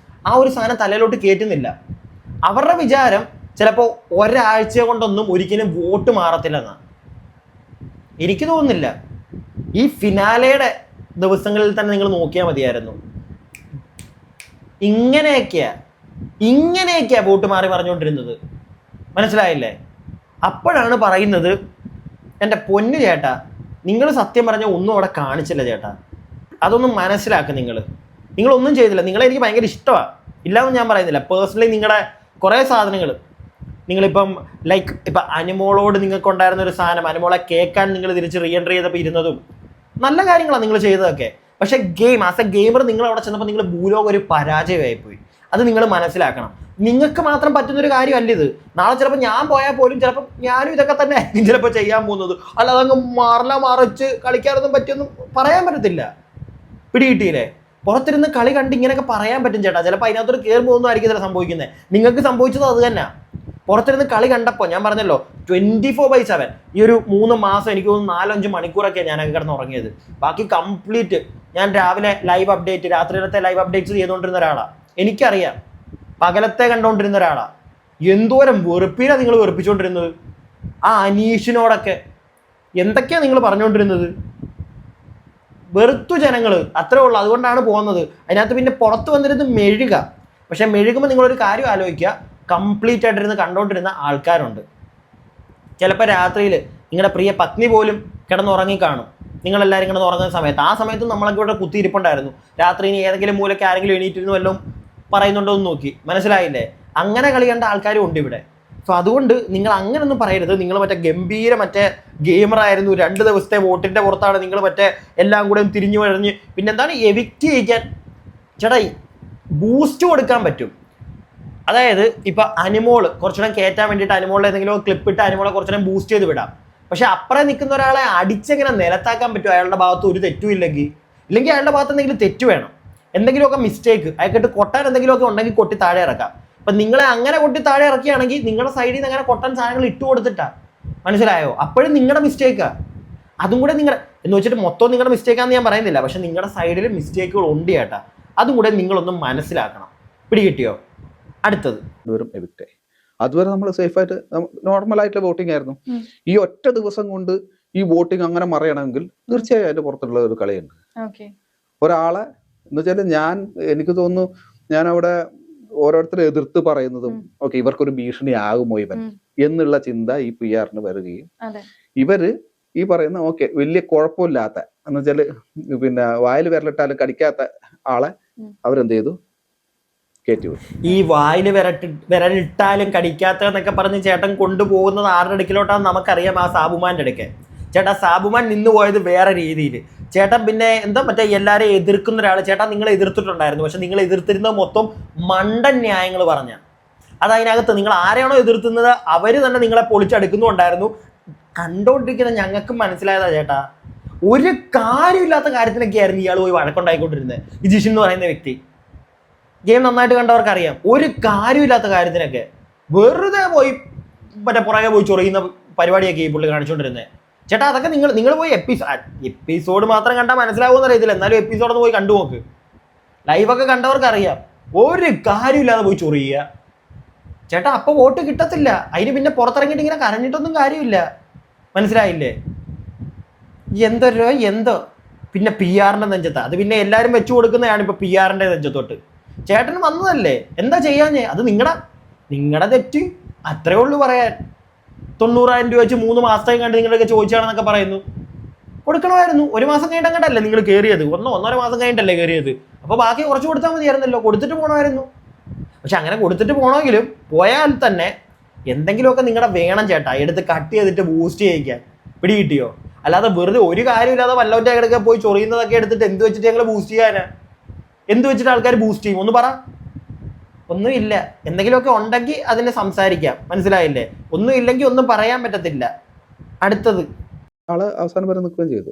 ആ ഒരു സാധനം തലയിലോട്ട് കയറ്റുന്നില്ല. അവരുടെ വിചാരം ചിലപ്പോൾ ഒരാഴ്ച കൊണ്ടൊന്നും ഒരിക്കലും വോട്ട് മാറത്തില്ലെന്നാണ്. എനിക്ക് തോന്നുന്നില്ല. ഈ ഫിനാലയുടെ ദിവസങ്ങളിൽ തന്നെ നിങ്ങൾ നോക്കിയാൽ മതിയായിരുന്നു. ഇങ്ങനെയൊക്കെയാ വോട്ട് മാറി പറഞ്ഞുകൊണ്ടിരുന്നത്. മനസ്സിലായില്ലേ? അപ്പോഴാണ് പറയുന്നത്, എൻ്റെ പൊന്നു ചേട്ടാ, നിങ്ങൾ സത്യം പറഞ്ഞാൽ ഒന്നും അവിടെ കാണിച്ചില്ല ചേട്ടാ. അതൊന്നും മനസ്സിലാക്കുക. നിങ്ങളൊന്നും ചെയ്തില്ല. നിങ്ങളെ എനിക്ക് ഭയങ്കര ഇഷ്ടമാണ്, ഇല്ലാന്ന് ഞാൻ പറയുന്നില്ല. പേഴ്സണലി നിങ്ങളുടെ കുറേ സാധനങ്ങൾ നിങ്ങളിപ്പം ഇപ്പം അനുമോളോട് നിങ്ങൾക്കുണ്ടായിരുന്ന ഒരു സാധനം, അനുമോളെ കേൾക്കാൻ നിങ്ങൾ തിരിച്ച് റീഎൻട്രി ചെയ്തപ്പോൾ ഇരുന്നതും നല്ല കാര്യങ്ങളാണ് നിങ്ങൾ ചെയ്തതൊക്കെ. പക്ഷേ ആസ് എ ഗെയിമർ നിങ്ങൾ അവിടെ ചെന്നപ്പോൾ നിങ്ങൾ ഭൂലോകം ഒരു പരാജയമായിപ്പോയി. അത് നിങ്ങൾ മനസ്സിലാക്കണം. നിങ്ങൾക്ക് മാത്രം പറ്റുന്നൊരു കാര്യമല്ല ഇത്. നാളെ ചിലപ്പോൾ ഞാൻ പോയാൽ പോലും ചിലപ്പോൾ ഞാനും ഇതൊക്കെ തന്നെ ആയിരിക്കും ചിലപ്പോൾ ചെയ്യാൻ പോകുന്നത്. അല്ലാതെ അങ്ങ് മറിച്ച് കളിക്കാനൊന്നും പറ്റിയൊന്നും പറയാൻ പറ്റത്തില്ല. പിടികിട്ടിയില്ലേ? പുറത്തിരുന്ന് കളി കണ്ട് ഇങ്ങനെയൊക്കെ പറയാൻ പറ്റും ചേട്ടാ. ചിലപ്പോൾ അതിനകത്തൊരു കയറുമ്പോൾ ഒന്നും ആയിരിക്കും ഇതിൽ സംഭവിക്കുന്നത്. നിങ്ങൾക്ക് സംഭവിച്ചത് അത് തന്നെ. പുറത്തിരുന്ന് കളി കണ്ടപ്പോൾ ഞാൻ പറഞ്ഞല്ലോ 24/7 ഈ ഒരു 3 മാസം എനിക്ക് തോന്നുന്നു 4-5 മണിക്കൂറൊക്കെ ഞാനൊക്കെ കിടന്ന് ഉറങ്ങിയത്. ബാക്കി കംപ്ലീറ്റ് ഞാൻ രാവിലെ ലൈവ് അപ്ഡേറ്റ്, രാത്രിയിലത്തെ ലൈവ് അപ്ഡേറ്റ്സ് ചെയ്തുകൊണ്ടിരുന്ന ഒരാളാണ്. എനിക്കറിയാം. പകലത്തെ കണ്ടുകൊണ്ടിരുന്ന ഒരാളാണ്. എന്തോരം വെറുപ്പിനാണ് നിങ്ങൾ വെറുപ്പിച്ചുകൊണ്ടിരുന്നത്. ആ അനീഷിനോടൊക്കെ എന്തൊക്കെയാണ് നിങ്ങൾ പറഞ്ഞുകൊണ്ടിരുന്നത്. വെറുത്തു ജനങ്ങൾ, അത്രേ ഉള്ളൂ. അതുകൊണ്ടാണ് പോകുന്നത്. അതിനകത്ത് പിന്നെ പുറത്ത് വന്നിരുന്ന് മെഴുക. പക്ഷെ മെഴുകുമ്പോൾ നിങ്ങളൊരു കാര്യം ആലോചിക്കുക, കംപ്ലീറ്റ് ആയിട്ടിരുന്ന് കണ്ടുകൊണ്ടിരുന്ന ആൾക്കാരുണ്ട്. ചിലപ്പോൾ രാത്രിയിൽ നിങ്ങളുടെ പ്രിയ പത്നി പോലും കിടന്നുറങ്ങി കാണും. നിങ്ങളെല്ലാവരും കിടന്ന് ഉറങ്ങുന്ന സമയത്ത്. ആ സമയത്ത് നമ്മളൊക്കെ ഇവിടെ കുത്തിയിരിപ്പുണ്ടായിരുന്നു. രാത്രി ഇനി ഏതെങ്കിലും മൂലയ്ക്ക് ആരെങ്കിലും എണീറ്റിരുന്നു വല്ലതും പറയുന്നുണ്ടോ എന്ന് നോക്കി. മനസ്സിലായില്ലേ? അങ്ങനെ കളി കണ്ട ആൾക്കാരും ഉണ്ട് ഇവിടെ. സോ അതുകൊണ്ട് നിങ്ങൾ അങ്ങനൊന്നും പറയരുത്. നിങ്ങൾ മറ്റേ ഗംഭീര മറ്റേ ഗെയിമറായിരുന്നു, 2 ദിവസത്തെ വോട്ടിന്റെ പുറത്താണ് നിങ്ങൾ മറ്റേ എല്ലാം കൂടെ തിരിഞ്ഞു വഴഞ്ഞ്. പിന്നെന്താണ് എവിക്റ്റ് ചെയ്യിക്കാൻ? ചേട്ടാ ബൂസ്റ്റ് കൊടുക്കാൻ പറ്റും. അതായത് ഇപ്പൊ അനിമോള് കുറച്ചുകൂടെ കയറ്റാൻ വേണ്ടിയിട്ട് അനിമോളിൽ ഏതെങ്കിലും ക്ലിപ്പ് ഇട്ട് അനിമോളെ കുറച്ചുകൂടെ ബൂസ്റ്റ് ചെയ്ത് വിടാം. പക്ഷെ അപ്പുറം നിൽക്കുന്ന ഒരാളെ അടിച്ചെങ്ങനെ നിലത്താക്കാൻ പറ്റും അയാളുടെ ഭാഗത്ത് ഒരു തെറ്റും ഇല്ലെങ്കിൽ അയാളുടെ ഭാഗത്ത് എന്തെങ്കിലും തെറ്റ് വേണം, എന്തെങ്കിലുമൊക്കെ മിസ്റ്റേക്ക് അയാൾക്കിട്ട് കൊട്ടാൻ എന്തെങ്കിലുമൊക്കെ ഉണ്ടെങ്കിൽ കൊട്ടി താഴെ ഇറക്കാം. അപ്പൊ നിങ്ങളെ അങ്ങനെ കൊട്ടി താഴെ ഇറക്കുകയാണെങ്കിൽ നിങ്ങളുടെ സൈഡിൽ നിന്ന് അങ്ങനെ കൊട്ടാൻ സാധനങ്ങൾ ഇട്ട് കൊടുത്തിട്ടാ, മനസ്സിലായോ? അപ്പോഴും നിങ്ങളുടെ മിസ്റ്റേക്കാ. അതും കൂടെ നിങ്ങളുടെ എന്ന് വെച്ചിട്ട് മൊത്തം നിങ്ങളുടെ മിസ്റ്റേക്കാന്ന് ഞാൻ പറയുന്നില്ല, പക്ഷെ നിങ്ങളുടെ സൈഡിൽ മിസ്റ്റേക്കുകൾ ഉണ്ട് ചേട്ടാ. അതും കൂടെ നിങ്ങളൊന്നും മനസ്സിലാക്കണം. പിടികിട്ടിയോ? അടുത്തത് അതുവരെ നമ്മൾ സേഫായിട്ട് നോർമലായിട്ടുള്ള വോട്ടിംഗ് ആയിരുന്നു. ഈ ഒറ്റ ദിവസം കൊണ്ട് ഈ വോട്ടിംഗ് അങ്ങനെ മറിയണമെങ്കിൽ തീർച്ചയായും അതിന്റെ പുറത്തുള്ള ഒരു കളിയുണ്ട്. ഒരാളെ എന്ന് വെച്ചാൽ എനിക്ക് തോന്നുന്നു ഞാൻ അവിടെ ഓരോരുത്തരെ എതിർത്ത് പറയുന്നതും ഓക്കെ ഇവർക്കൊരു ഭീഷണി ആകുമോ ഇവൻ എന്നുള്ള ചിന്ത ഈ PR-ന് വരികയും ഇവര് ഈ പറയുന്ന ഓക്കെ വലിയ കുഴപ്പമില്ലാത്ത എന്ന് വെച്ചാല് പിന്നെ വായിൽ വിരലിട്ടാലും കടിക്കാത്ത ആളെ അവരെന്ത് ചെയ്തു? ഈ വായില് വിരലിട്ടാലും കടിക്കാത്തതെന്നൊക്കെ പറഞ്ഞ് ചേട്ടൻ കൊണ്ടുപോകുന്നത് ആരുടെ അടുക്കിലോട്ടാന്ന് നമുക്കറിയാം, ആ സാബുമാന്റെ അടുക്കെ. ചേട്ടാ സാബുമാൻ നിന്ന് പോയത് വേറെ രീതിയിൽ. ചേട്ടൻ പിന്നെ എന്താ മറ്റേ എല്ലാവരെയും എതിർക്കുന്ന ഒരാൾ. ചേട്ടാ നിങ്ങൾ എതിർത്തിട്ടുണ്ടായിരുന്നു, പക്ഷെ നിങ്ങൾ എതിർത്തിരുന്നത് മൊത്തം മണ്ടൻ ന്യായങ്ങൾ പറഞ്ഞ. അത് അതിനകത്ത് നിങ്ങൾ ആരെയാണോ എതിർത്തുന്നത് അവര് തന്നെ നിങ്ങളെ പൊളിച്ചെടുക്കുന്നുണ്ടായിരുന്നു. കണ്ടോണ്ടിരിക്കുന്ന ഞങ്ങൾക്കും മനസ്സിലായതാ ചേട്ടാ, ഒരു കാര്യമില്ലാത്ത കാര്യത്തിനൊക്കെ ആയിരുന്നു ഇയാൾ പോയി വഴക്കുണ്ടായിക്കൊണ്ടിരുന്നത്. ഈ ജിഷിൻ എന്ന് പറയുന്ന വ്യക്തി ഗെയിം നന്നായിട്ട് കണ്ടവർക്ക് അറിയാം. ഒരു കാര്യമില്ലാത്ത കാര്യത്തിനൊക്കെ വെറുതെ പോയി മറ്റേ പുറകെ പോയി ചൊറിയുന്ന പരിപാടിയൊക്കെ ഈ പുള്ളി കാണിച്ചുകൊണ്ടിരുന്നത്. ചേട്ടാ അതൊക്കെ നിങ്ങൾ പോയി എപ്പിസോഡ് മാത്രം കണ്ടാൽ മനസ്സിലാവുമെന്ന് അറിയത്തില്ല, എന്നാലും എപ്പിസോഡൊന്ന് പോയി കണ്ടു നോക്ക്. ലൈവൊക്കെ കണ്ടവർക്ക് അറിയാം. ഒരു കാര്യമില്ലാതെ പോയി ചൊറിയുക ചേട്ടാ, അപ്പൊ വോട്ട് കിട്ടത്തില്ല. അതിന് പിന്നെ പുറത്തിറങ്ങിയിട്ട് ഇങ്ങനെ കരഞ്ഞിട്ടൊന്നും കാര്യമില്ല, മനസ്സിലായില്ലേ? എന്തോ പിന്നെ PR-ന്റെ നെഞ്ചത്ത് അത് പിന്നെ എല്ലാവരും വെച്ചു കൊടുക്കുന്നതാണ്. ഇപ്പൊ PR-ന്റെ നെഞ്ചത്തോട്ട് ചേട്ടന് വന്നതല്ലേ, എന്താ ചെയ്യാഞ്ഞേ? അത് നിങ്ങളുടെ തെറ്റ്, അത്രേ ഉള്ളൂ പറയാൻ. 90,000 രൂപ വെച്ച് 3 മാസത്തേക്ക് കണ്ട് നിങ്ങളൊക്കെ ചോദിച്ചാണെന്നൊക്കെ പറയുന്നു. കൊടുക്കണമായിരുന്നു. 1 മാസം കഴിഞ്ഞിട്ട് അങ്ങോട്ടല്ലേ നിങ്ങൾ കയറിയത്, 1.5 മാസം കഴിഞ്ഞിട്ടല്ലേ കയറിയത്. അപ്പൊ ബാക്കി കുറച്ച് കൊടുത്താൽ മതിയായിരുന്നല്ലോ, കൊടുത്തിട്ട് പോകണമായിരുന്നു. പക്ഷെ അങ്ങനെ കൊടുത്തിട്ട് പോകണമെങ്കിലും പോയാൽ തന്നെ എന്തെങ്കിലുമൊക്കെ നിങ്ങളുടെ വേണം ചേട്ടാ, എടുത്ത് കട്ട് ചെയ്തിട്ട് ബൂസ്റ്റ് ചെയ്യിക്കാൻ. പിടികിട്ടിയോ? അല്ലാതെ വെറുതെ ഒരു കാര്യമില്ലാതെ വല്ലവൻ്റെ കിടക്കെ പോയി ചൊറിയുന്നതൊക്കെ എടുത്തിട്ട് എന്ത് വെച്ചിട്ട് ഞങ്ങൾ ബൂസ്റ്റ് ചെയ്യാനാ? എന്ത് വെച്ചിട്ട് ആൾക്കാർ ബൂസ്റ്റ് ചെയ്യും? ഒന്ന് പറ. ഒന്നുമില്ല. എന്തെങ്കിലുമൊക്കെ ഉണ്ടെങ്കിൽ അതിനെ സംസാരിക്കാം, മനസ്സിലായില്ലേ? ഒന്നും ഇല്ലെങ്കിൽ ഒന്നും പറയാൻ പറ്റത്തില്ല. അടുത്തത് ആള് അവസാനം വരെ നിൽക്കുകയും ചെയ്തു,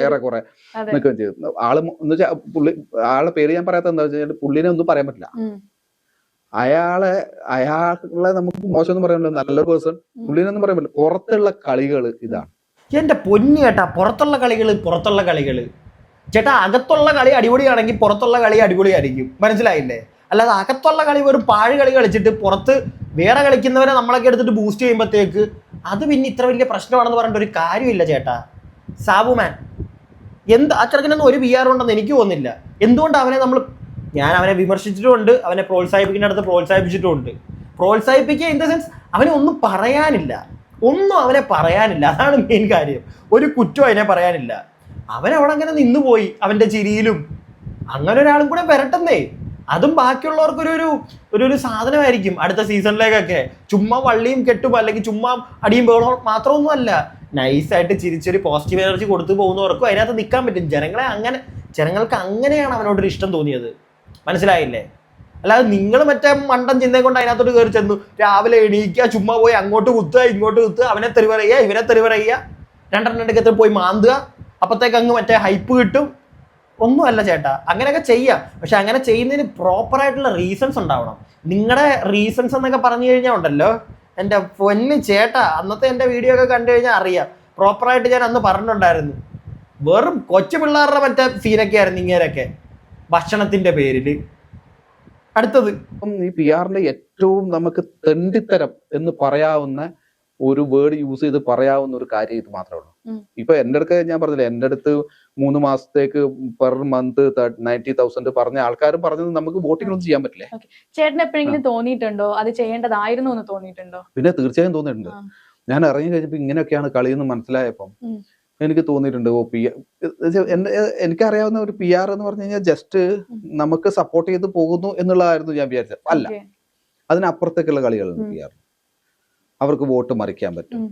ഏറെക്കുറെ നിൽക്കുകയും ചെയ്തു. ആള് എന്ന് വെച്ചാൽ ആളെ പേര് ഞാൻ പറയാത്ത എന്താ വെച്ചാൽ പുള്ളിനെ ഒന്നും പറയാൻ പറ്റില്ല. അയാളെ നമുക്ക് മോശമൊന്നും പറയാൻ പറ്റില്ല, നല്ലൊരു പേഴ്സൺ. പുള്ളിനൊന്നും പറയാൻ പറ്റില്ല. പുറത്തുള്ള കളികൾ ഇതാണ് എന്റെ പൊന്നു ചേട്ടാ. പുറത്തുള്ള കളികള് ചേട്ടാ, അകത്തുള്ള കളി അടിപൊളിയാണെങ്കിൽ പുറത്തുള്ള കളി അടിപൊളിയായിരിക്കും, മനസ്സിലായില്ലേ? അല്ലാതെ അകത്തുള്ള കളി ഒരു പാഴ് കളി കളിച്ചിട്ട് പുറത്ത് വേറെ കളിക്കുന്നവരെ നമ്മളൊക്കെ എടുത്തിട്ട് ബൂസ്റ്റ് ചെയ്യുമ്പോഴത്തേക്ക് അത് പിന്നെ ഇത്ര വലിയ പ്രശ്നമാണെന്ന് പറഞ്ഞിട്ട് ഒരു കാര്യമില്ല ചേട്ടാ. സാബുമാൻ ആ ചെറുക്കനൊന്നും ഒരു PR ഉണ്ടെന്ന് എനിക്ക് തോന്നുന്നില്ല. എന്തുകൊണ്ട് ഞാൻ അവനെ വിമർശിച്ചിട്ടുമുണ്ട്, അവനെ പ്രോത്സാഹിപ്പിക്കുന്നിടത്ത് പ്രോത്സാഹിപ്പിച്ചിട്ടുമുണ്ട്. പ്രോത്സാഹിപ്പിക്കുക ഇൻ ദ സെൻസ് അവനെ ഒന്നും പറയാനില്ല, അവനെ പറയാനില്ല. അതാണ് മെയിൻ കാര്യം. ഒരു കുറ്റം അതിനെ പറയാനില്ല. അവനവിടെ അങ്ങനെ നിന്നുപോയി അവന്റെ ചിരിയിലും. അങ്ങനെ ഒരാളും കൂടെ വരട്ടെന്നേ. അതും ബാക്കിയുള്ളവർക്കൊരു സാധനമായിരിക്കും അടുത്ത സീസണിലേക്കൊക്കെ. ചുമ്മാ വള്ളിയും കെട്ടും അല്ലെങ്കിൽ ചുമ്മാ അടിയും ബഹളവും മാത്രമൊന്നും അല്ല, നൈസായിട്ട് ചിരിച്ചൊരു പോസിറ്റീവ് എനർജി കൊടുത്തു പോകുന്നവർക്കും അതിനകത്ത് നിൽക്കാൻ പറ്റും. ജനങ്ങൾക്ക് അങ്ങനെയാണ് അവനോടൊരു ഇഷ്ടം തോന്നിയത്, മനസ്സിലായില്ലേ? അല്ലാതെ നിങ്ങൾ മറ്റേ മണ്ടൻ ചിന്തയെ കൊണ്ട് അതിനകത്തോട്ട് കയറി ചെന്നു രാവിലെ എണീക്കുക, ചുമ്മാ പോയി അങ്ങോട്ട് കുത്തുക ഇങ്ങോട്ട് കുത്തുക, അവനെ തെറി പറയുക ഇവനെ തെറി പറയുക, 2 പോയി മാന്തുക, അപ്പത്തേക്ക് അങ്ങ് മറ്റേ ഹൈപ്പ് കിട്ടും. ഒന്നും അല്ല ചേട്ടാ, അങ്ങനെയൊക്കെ ചെയ്യാം. പക്ഷെ അങ്ങനെ ചെയ്യുന്നതിന് പ്രോപ്പറായിട്ടുള്ള റീസൺസ് ഉണ്ടാവണം. നിങ്ങളുടെ റീസൺസ് എന്നൊക്കെ പറഞ്ഞു കഴിഞ്ഞാൽ ഉണ്ടല്ലോ എൻ്റെ പൊന്ന് ചേട്ടാ, അന്നത്തെ എൻ്റെ വീഡിയോ ഒക്കെ കണ്ടു കഴിഞ്ഞാൽ അറിയാം. പ്രോപ്പറായിട്ട് ഞാൻ അന്ന് പറഞ്ഞിട്ടുണ്ടായിരുന്നു. വെറും കൊച്ചു പിള്ളേരുടെ മറ്റേ സീനൊക്കെ ആയിരുന്നു ഇങ്ങനെയൊക്കെ ഭക്ഷണത്തിന്റെ പേരിൽ. അടുത്തത് ഈ PR-ന്റെ ഏറ്റവും നമുക്ക് തെണ്ടിത്തരം എന്ന് പറയാവുന്ന ഒരു വേർഡ് യൂസ് ചെയ്ത് പറയാവുന്ന ഒരു കാര്യം ഇത് മാത്രമേ ഉള്ളൂ. ഇപ്പൊ എന്റെ അടുത്ത് ഞാൻ പറഞ്ഞില്ലേ, എന്റെ അടുത്ത് 3 മാസത്തേക്ക് പെർ മന്ത് 90,000 പറഞ്ഞ ആൾക്കാരും പറഞ്ഞത് നമുക്ക് വോട്ടിംഗ് ഒന്നും ചെയ്യാൻ പറ്റില്ലേ. ചേട്ടന് എപ്പോഴെങ്കിലും തോന്നിയിട്ടുണ്ടോ അത് ചെയ്യേണ്ടതായിരുന്നു എന്ന് തോന്നിയിട്ടുണ്ടോ? പിന്നെ തീർച്ചയായും തോന്നിയിട്ടുണ്ട്. ഞാൻ ഇറങ്ങി കഴിഞ്ഞപ്പോ ഇങ്ങനെയൊക്കെയാണ് കളിയെന്ന് മനസ്സിലായപ്പം എനിക്ക് തോന്നിയിട്ടുണ്ട്. എനിക്കറിയാവുന്ന ഒരു PR എന്ന് പറഞ്ഞു കഴിഞ്ഞാൽ ജസ്റ്റ് നമുക്ക് സപ്പോർട്ട് ചെയ്ത് പോകുന്നു എന്നുള്ളതായിരുന്നു ഞാൻ വിചാരിച്ചത്. അല്ല, അതിനപ്പുറത്തേക്കുള്ള കളികളുണ്ട് PR. അവർക്ക് വോട്ട് മറിക്കാൻ പറ്റും.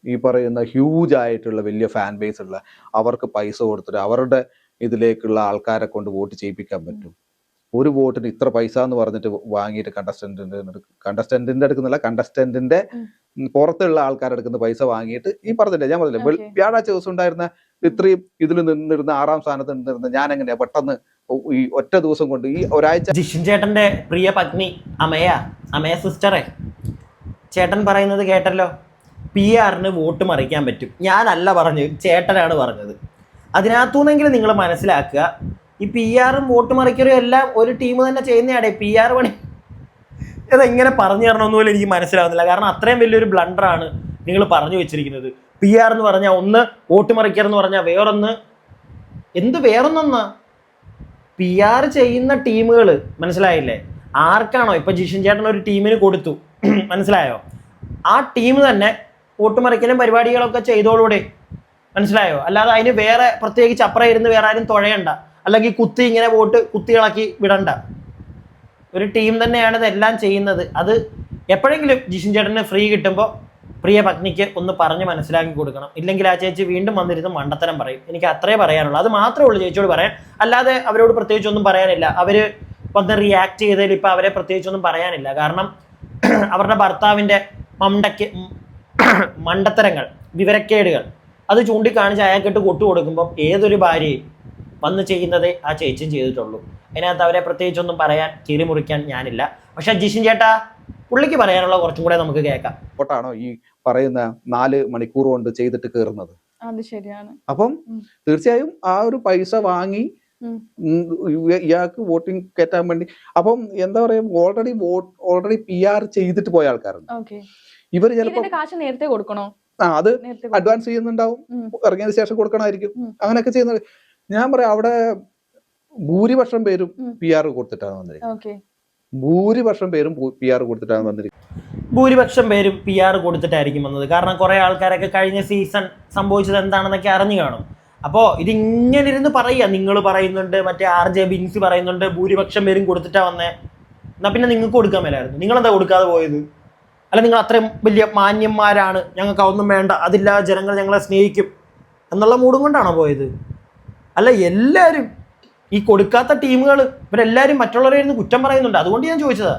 ഈ പറയുന്ന ഹ്യൂജ് ആയിട്ടുള്ള വലിയ ഫാൻ ബേസ് ഉള്ള അവർക്ക് പൈസ കൊടുത്തിട്ട് അവരുടെ ഇതിലേക്കുള്ള ആൾക്കാരെ കൊണ്ട് വോട്ട് ചെയ്യിപ്പിക്കാൻ പറ്റും. ഒരു വോട്ടിന് ഇത്ര പൈസ എന്ന് പറഞ്ഞിട്ട് വാങ്ങിയിട്ട് കണ്ടസ്റ്റന്റിന്റെ അടുക്കുന്നില്ല, കണ്ടസ്റ്റന്റിന്റെ പുറത്തുള്ള ആൾക്കാരുടെ അടുക്കുന്ന പൈസ വാങ്ങിയിട്ട് ഈ പറഞ്ഞില്ലേ, ഞാൻ പറഞ്ഞില്ലേ വ്യാഴാഴ്ച ദിവസം ഉണ്ടായിരുന്ന ഇത്രയും ഇതിൽ നിന്നിരുന്ന 6ാം സ്ഥാനത്ത് നിന്നിരുന്ന ഞാൻ എങ്ങനെയാ പെട്ടെന്ന് ഈ ഒറ്റ ദിവസം കൊണ്ട് ഈ ഒരാഴ്ച. ജിഷിൻ ചേട്ടന്റെ പ്രിയ പത്നി അമയ സിസ്റ്ററെ, ചേട്ടൻ പറയുന്നത് കേട്ടല്ലോ, PR-ന് വോട്ട് മറിക്കാൻ പറ്റും. ഞാനല്ല പറഞ്ഞത്, ചേട്ടനാണ് പറഞ്ഞത്. അതിനകത്തുനിന്നെങ്കിലും നിങ്ങൾ മനസ്സിലാക്കുക, ഈ PR-ഉം വോട്ട് മറിക്കലും എല്ലാം ഒരു ടീം തന്നെ ചെയ്യുന്നതാണ്. PR പണി ഇതെങ്ങനെ പറഞ്ഞു തരണമെന്ന് പോലും എനിക്ക് മനസ്സിലാവുന്നില്ല. കാരണം അത്രയും വലിയൊരു ബ്ലണ്ടറാണ് നിങ്ങൾ പറഞ്ഞു വെച്ചിരിക്കുന്നത്. PR എന്ന് പറഞ്ഞാൽ ഒന്ന്, വോട്ട് മറിക്കലെന്ന് പറഞ്ഞാൽ വേറൊന്ന്. വേറൊന്നൊന്നാ PR ചെയ്യുന്ന ടീമുകൾ, മനസ്സിലായില്ലേ? ആർക്കാണോ ഇപ്പൊ ജിഷിൻ ചേട്ടൻ ഒരു ടീമിന് കൊടുത്തു, മനസ്സിലായോ? ആ ടീം തന്നെ വോട്ട് മറിക്കലും പരിപാടികളൊക്കെ ചെയ്തോളൂടെ, മനസ്സിലായോ? അല്ലാതെ അതിന് വേറെ പ്രത്യേകിച്ച് അപ്പുറം ഇരുന്ന് വേറെ ആരും തുഴയണ്ട, അല്ലെങ്കിൽ കുത്തി ഇങ്ങനെ വോട്ട് കുത്തികളാക്കി വിടണ്ട. ഒരു ടീം തന്നെയാണ് ഇതെല്ലാം ചെയ്യുന്നത്. അത് എപ്പോഴെങ്കിലും ജിഷിൻ ചേട്ടന് ഫ്രീ കിട്ടുമ്പോൾ പ്രിയ പത്നിക്ക് ഒന്ന് പറഞ്ഞ് മനസ്സിലാക്കി കൊടുക്കണം. ഇല്ലെങ്കിൽ ആ ചേച്ചി വീണ്ടും വന്നിരുന്ന് മണ്ടത്തരം പറയും. എനിക്ക് അത്രേ പറയാനുള്ളൂ. അത് മാത്രമേ ഉള്ളൂ ചേച്ചിയോട് പറയാൻ. അല്ലാതെ അവരോട് പ്രത്യേകിച്ചൊന്നും പറയാനില്ല. അവർ വന്ന് റിയാക്ട് ചെയ്തതിൽ ഇപ്പം അവരെ പ്രത്യേകിച്ചൊന്നും പറയാനില്ല. കാരണം അവരുടെ ഭർത്താവിൻ്റെ മണ്ടത്തരങ്ങൾ, വിവരക്കേടുകൾ അത് ചൂണ്ടിക്കാണിച്ച് അയാൾക്കിട്ട് കൊട്ടു കൊടുക്കുമ്പം ഏതൊരു ഭാര്യയും വന്ന് ചെയ്യുന്നതേ ആ ചേച്ചിയും ചെയ്തിട്ടുള്ളൂ. അതിനകത്ത് അവരെ പ്രത്യേകിച്ചൊന്നും പറയാൻ കിളിമുറിക്കാൻ ഞാനില്ല. പക്ഷെ ജിഷിൻ ചേട്ടാ, പുള്ളിക്ക് പറയാനുള്ള കുറച്ചും കൂടെ നമുക്ക് കേൾക്കാം. ോട്ടാണോ ഈ പറയുന്ന 4 മണിക്കൂർ കൊണ്ട് ചെയ്തിട്ട് കയറുന്നത്? അത് ശരിയാണ്. അപ്പം തീർച്ചയായും ആ ഒരു പൈസ വാങ്ങി ഇയാൾക്ക് വോട്ടിംഗ് കയറ്റാൻ വേണ്ടി. അപ്പം എന്താ പറയാ, ഓൾറെഡി PR ചെയ്തിട്ട് പോയ ആൾക്കാരുണ്ട്. ഇവർ ചിലപ്പോ കാശ് നേരത്തെ കൊടുക്കണോ? അത് അഡ്വാൻസ് ചെയ്യുന്നുണ്ടാവും, ഇറങ്ങിയതിന് ശേഷം കൊടുക്കണമായിരിക്കും, അങ്ങനെയൊക്കെ ചെയ്യുന്നത്. ഞാൻ പറയാം, അവിടെ ഭൂരിപക്ഷം പേരും PR കൊടുത്തിട്ടാണ് വന്നിരിക്കുന്നത്. ഭൂരിപക്ഷം പേരും PR കൊടുത്തിട്ടാണ് വന്നിരിക്കുന്നത്. ഭൂരിപക്ഷം പേരും PR കൊടുത്തിട്ടായിരിക്കും വന്നത്. കാരണം കുറെ ആൾക്കാരൊക്കെ കഴിഞ്ഞ സീസൺ സംഭവിച്ചത് എന്താണെന്നൊക്കെ അറിഞ്ഞു കാണും. അപ്പോൾ ഇതിങ്ങനെ ഇരുന്ന് പറയുക, നിങ്ങൾ പറയുന്നുണ്ട്, മറ്റേ RJ ബിൻസി പറയുന്നുണ്ട് ഭൂരിപക്ഷം പേരും കൊടുത്തിട്ടാ വന്നേ. എന്നാ പിന്നെ നിങ്ങൾക്ക് കൊടുക്കാൻ മേലായിരുന്നു. നിങ്ങളെന്താ കൊടുക്കാതെ പോയത്? അല്ല, നിങ്ങൾ അത്രയും വലിയ മാന്യന്മാരാണ്, ഞങ്ങൾക്ക് അതൊന്നും വേണ്ട, അതില്ല, ജനങ്ങൾ ഞങ്ങളെ സ്നേഹിക്കും എന്നുള്ള മൂടും കൊണ്ടാണോ പോയത്? അല്ല, എല്ലാവരും ഈ കൊടുക്കാത്ത ടീമുകൾ ഇവരെല്ലാവരും മറ്റുള്ളവരെ ഇരുന്ന് കുറ്റം പറയുന്നുണ്ട്. അതുകൊണ്ട് ഞാൻ ചോദിച്ചതാ,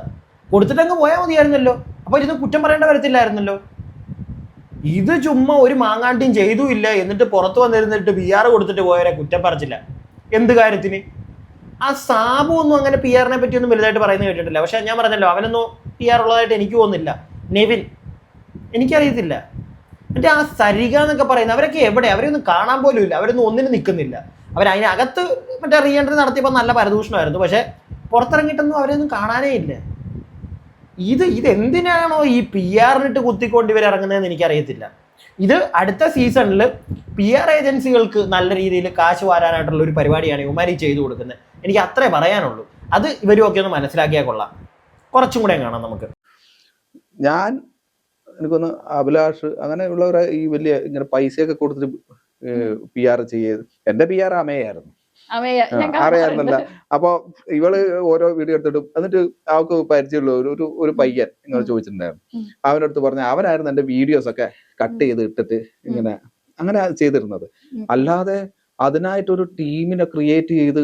കൊടുത്തിട്ടങ്ങ് പോയാൽ മതിയായിരുന്നല്ലോ, അപ്പോൾ ഇരുന്ന് കുറ്റം പറയേണ്ട വരത്തില്ലായിരുന്നല്ലോ. ഇത് ചുമ്മാ ഒരു മാങ്ങാണ്ടിയും ചെയ്തുമില്ല, എന്നിട്ട് പുറത്ത് വന്നിരുന്നിട്ട് PR കൊടുത്തിട്ട് പോയവരെ കുറ്റം പറിച്ചില്ല. എന്ത് കാര്യത്തിന്? ആ സാബു ഒന്നും അങ്ങനെ PR-നെ പറ്റിയൊന്നും വലുതായിട്ട് പറയുന്നത് കേട്ടിട്ടില്ല. പക്ഷെ ഞാൻ പറഞ്ഞല്ലോ, അവനൊന്നും PR ഉള്ളതായിട്ട് എനിക്ക് തോന്നുന്നില്ല. നെവിൻ, എനിക്കറിയത്തില്ല. മറ്റേ ആ സരിക എന്നൊക്കെ പറയുന്നത്, അവരൊക്കെ എവിടെ? അവരൊന്നും കാണാൻ പോലും ഇല്ല, അവരൊന്നും ഒന്നിനും നിൽക്കുന്നില്ല. അവരതിനകത്ത് മറ്റേ റീ എൻട്രി നടത്തിയപ്പോൾ നല്ല പരദൂഷണമായിരുന്നു. പക്ഷെ പുറത്തിറങ്ങിയിട്ടൊന്നും അവരൊന്നും കാണാനേ ഇല്ല. ഇതെന്തിനാണോ ഈ PR-നിട്ട് കുത്തിക്കൊണ്ട് ഇവർ ഇറങ്ങുന്നതെന്ന് എനിക്കറിയത്തില്ല. ഇത് അടുത്ത സീസണിൽ PR ഏജൻസികൾക്ക് നല്ല രീതിയിൽ കാശ് വാരാനായിട്ടുള്ള ഒരു പരിപാടിയാണ് ഇവന്മാരി ചെയ്തു കൊടുക്കുന്നത്. എനിക്ക് അത്രേ പറയാനുള്ളൂ. അത് ഇവരും ഒക്കെ ഒന്ന് മനസ്സിലാക്കിയാൽ കൊള്ളാം. കുറച്ചും കൂടെ കാണാം നമുക്ക്. എനിക്കൊന്ന് അഭിലാഷ് അങ്ങനെയുള്ളവരെ ഈ വലിയ ഇങ്ങനെ പൈസയൊക്കെ കൊടുത്തിട്ട് PR ചെയ്ത്, എന്റെ PR അമയായിരുന്നു, അറിയാറുന്നില്ല. അപ്പൊ ഇവള് ഓരോ വീഡിയോ എടുത്തിട്ടും എന്നിട്ട് അവൾക്ക് പരിചയമുള്ള ഒരു പയ്യൻ നിങ്ങൾ ചോദിച്ചിട്ടുണ്ടായിരുന്നു. അവൻ്റെ അടുത്ത് പറഞ്ഞ അവനായിരുന്നു എന്റെ വീഡിയോസ് ഒക്കെ കട്ട് ചെയ്ത് ഇട്ടിട്ട് അങ്ങനെ ചെയ്തിരുന്നത്. അല്ലാതെ അതിനായിട്ടൊരു ടീമിനെ ക്രിയേറ്റ് ചെയ്ത്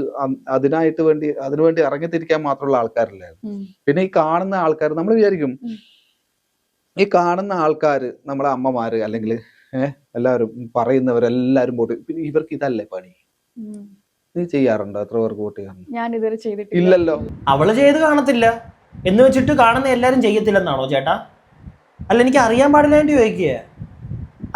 അതിനു വേണ്ടി ഇറങ്ങിത്തിരിക്കാൻ മാത്രമുള്ള ആൾക്കാരില്ലായിരുന്നു. പിന്നെ ഈ കാണുന്ന ആൾക്കാർ, നമ്മൾ വിചാരിക്കും ഈ കാണുന്ന ആൾക്കാര് നമ്മളെ അമ്മമാര് അല്ലെങ്കിൽ എല്ലാവരും പറയുന്നവരെല്ലാരും വോട്ട്, പിന്നെ ഇവർക്ക് ഇതല്ലേ പണി? നീ ചെയ്യാറുണ്ടോ? എത്ര പേർക്ക് വോട്ട് ചെയ്യാറുണ്ട്? ഞാൻ ഇതുവരെ ചെയ്തിട്ടില്ല. ഇല്ലല്ലോ. അവള് ചെയ്ത് കാണത്തില്ല എന്ന് വെച്ചിട്ട് കാണുന്ന എല്ലാരും ചെയ്യത്തില്ലെന്നാണോ ചേട്ടാ? അല്ല, എനിക്ക് അറിയാൻ പാടില്ലാണ്ട് ചോദിക്കുക.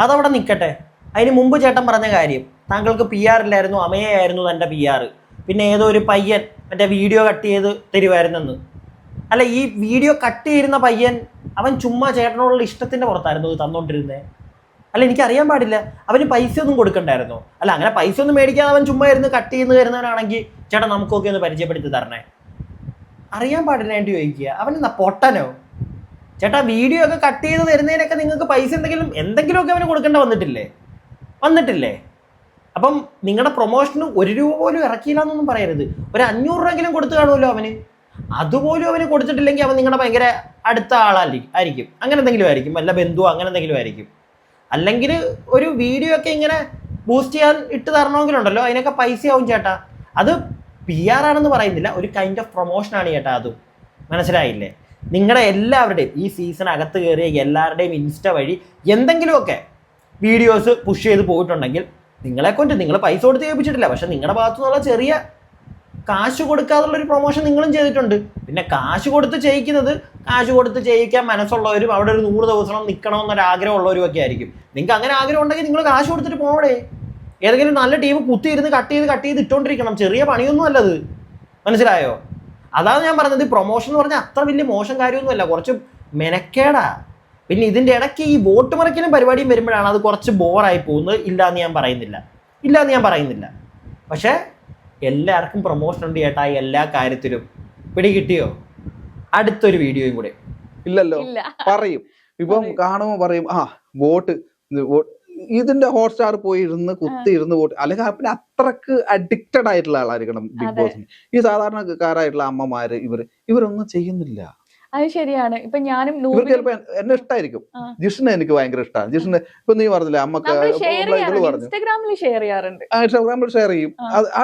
അതവിടെ നിൽക്കട്ടെ. അതിന് മുമ്പ് ചേട്ടൻ പറഞ്ഞ കാര്യം, താങ്കൾക്ക് PR ഇല്ലായിരുന്നു, അമയായിരുന്നു തൻ്റെ PR, പിന്നെ ഏതോ ഒരു പയ്യൻ മറ്റേ വീഡിയോ കട്ട് ചെയ്ത് തരുമായിരുന്നെന്ന്. അല്ല, ഈ വീഡിയോ കട്ട് ചെയ്യുന്ന പയ്യൻ അവൻ ചുമ്മാ ചേട്ടനോടുള്ള ഇഷ്ടത്തിന്റെ പുറത്തായിരുന്നു ഇത് തന്നോണ്ടിരുന്നേ? അല്ല, എനിക്കറിയാൻ പാടില്ല, അവന് പൈസ ഒന്നും കൊടുക്കണ്ടായിരുന്നോ? അല്ല, അങ്ങനെ പൈസ ഒന്നും മേടിക്കാതെ അവൻ ചുമ്മാ ഇരുന്ന് കട്ട് ചെയ്യുന്ന തരുന്നവനാണെങ്കിൽ ചേട്ടാ നമുക്കൊക്കെ ഒന്ന് പരിചയപ്പെടുത്തി തരണേ. അറിയാൻ പാടില്ല വേണ്ടി ചോദിക്കുക. അവനെന്താ പൊട്ടനോ? ചേട്ടാ, വീഡിയോ ഒക്കെ കട്ട് ചെയ്ത് തരുന്നതിനൊക്കെ നിങ്ങൾക്ക് പൈസ എന്തെങ്കിലുമൊക്കെ അവന് കൊടുക്കേണ്ട വന്നിട്ടില്ലേ? അപ്പം നിങ്ങളുടെ പ്രൊമോഷന് 1 രൂപ പോലും ഇറക്കിയില്ല എന്നൊന്നും പറയരുത്. ഒരു 500 രൂപയെങ്കിലും കൊടുത്തു കാണുമല്ലോ അവന്. അതുപോലും അവന് കൊടുത്തിട്ടില്ലെങ്കിൽ അവൻ നിങ്ങളുടെ ഭയങ്കര അടുത്ത ആയിരിക്കും, അങ്ങനെ എന്തെങ്കിലും ആയിരിക്കും, വല്ല ബന്ധുവോ അങ്ങനെ എന്തെങ്കിലും ആയിരിക്കും. അല്ലെങ്കിൽ ഒരു വീഡിയോ ഒക്കെ ഇങ്ങനെ ബൂസ്റ്റ് ചെയ്യാൻ ഇട്ട് തരണമെങ്കിലുണ്ടല്ലോ അതിനൊക്കെ പൈസയാവും ചേട്ടാ. അത് PR ആണെന്ന് പറയുന്നില്ല, ഒരു കൈൻഡ് ഓഫ് പ്രൊമോഷനാണ് ചേട്ടാ അതും. മനസ്സിലായില്ലേ? നിങ്ങളുടെ എല്ലാവരുടെയും ഈ സീസൺ അകത്ത് കയറിയ എല്ലാവരുടെയും ഇൻസ്റ്റ വഴി എന്തെങ്കിലുമൊക്കെ വീഡിയോസ് പുഷ് ചെയ്ത് പോയിട്ടുണ്ടെങ്കിൽ നിങ്ങൾ പൈസ കൊടുത്ത് ചെയ്യിപ്പിച്ചിട്ടില്ല, പക്ഷെ നിങ്ങളുടെ ഭാഗത്തു നിന്നുള്ള ചെറിയ കാശ് കൊടുക്കാതുള്ളൊരു പ്രൊമോഷൻ നിങ്ങളും ചെയ്തിട്ടുണ്ട്. പിന്നെ കാശ് കൊടുത്ത് ചെയ്യിക്കാൻ മനസ്സുള്ളവരും അവിടെ ഒരു 100 ദിവസം നിൽക്കണമെന്നൊരു ആഗ്രഹമുള്ളവരും ഒക്കെ ആയിരിക്കും. നിങ്ങൾക്ക് അങ്ങനെ ആഗ്രഹം ഉണ്ടെങ്കിൽ നിങ്ങൾ കാശ് കൊടുത്തിട്ട് പോകണേ. ഏതെങ്കിലും നല്ല ടീം കുത്തിയിരുന്ന് കട്ട് ചെയ്ത് ഇട്ടുകൊണ്ടിരിക്കണം. ചെറിയ പണിയൊന്നും അല്ലത്, മനസ്സിലായോ? അതാണ് ഞാൻ പറഞ്ഞത്. പ്രൊമോഷൻ എന്ന് പറഞ്ഞാൽ അത്ര വലിയ മോശം കാര്യമൊന്നുമല്ല, കുറച്ച് മെനക്കേടാ. പിന്നെ ഇതിൻ്റെ ഇടയ്ക്ക് ഈ വോട്ട് മറിക്കലും പരിപാടിയും വരുമ്പോഴാണ് അത് കുറച്ച് ബോറായി പോകുന്നത്. ഇല്ലാന്ന് ഞാൻ പറയുന്നില്ല. പക്ഷേ എല്ലാവർക്കും പ്രൊമോഷൻ ഉണ്ട് ചേട്ടാ, എല്ലാ കാര്യത്തിലും. പിടികിട്ടിയോ? അടുത്തൊരു വീഡിയോയും കൂടെ ഇല്ലല്ലോ, പറയും. ഇപ്പം കാണുമ്പോൾ പറയും വോട്ട് ഇതിന്റെ ഹോട്ട്സ്റ്റാർ പോയി കുത്തിയിരുന്ന് വോട്ട്. അല്ലെങ്കിൽ പിന്നെ അത്രക്ക് അഡിക്റ്റഡ് ആയിട്ടുള്ള ആളായിരിക്കണം ബിഗ് ബോസിന്. ഈ സാധാരണക്കാരായിട്ടുള്ള അമ്മമാര് ഇവരൊന്നും ചെയ്യുന്നില്ല. അത് ശരിയാണ്. ഇപ്പൊ ഞാനും ഇവർക്ക് ചിലപ്പോ എന്നെ ഇഷ്ടമായിരിക്കും. ജിഷിനെ എനിക്ക് ഭയങ്കര ഇഷ്ടമാണ്. ജിഷിന് ഇപ്പൊ നീ പറഞ്ഞില്ലേ അമ്മക്ക് പറഞ്ഞു ഇൻസ്റ്റാഗ്രാമിൽ ഷെയർ ചെയ്യാറുണ്ട്. ഇൻസ്റ്റാഗ്രാമിൽ ഷെയർ ചെയ്യും. ആ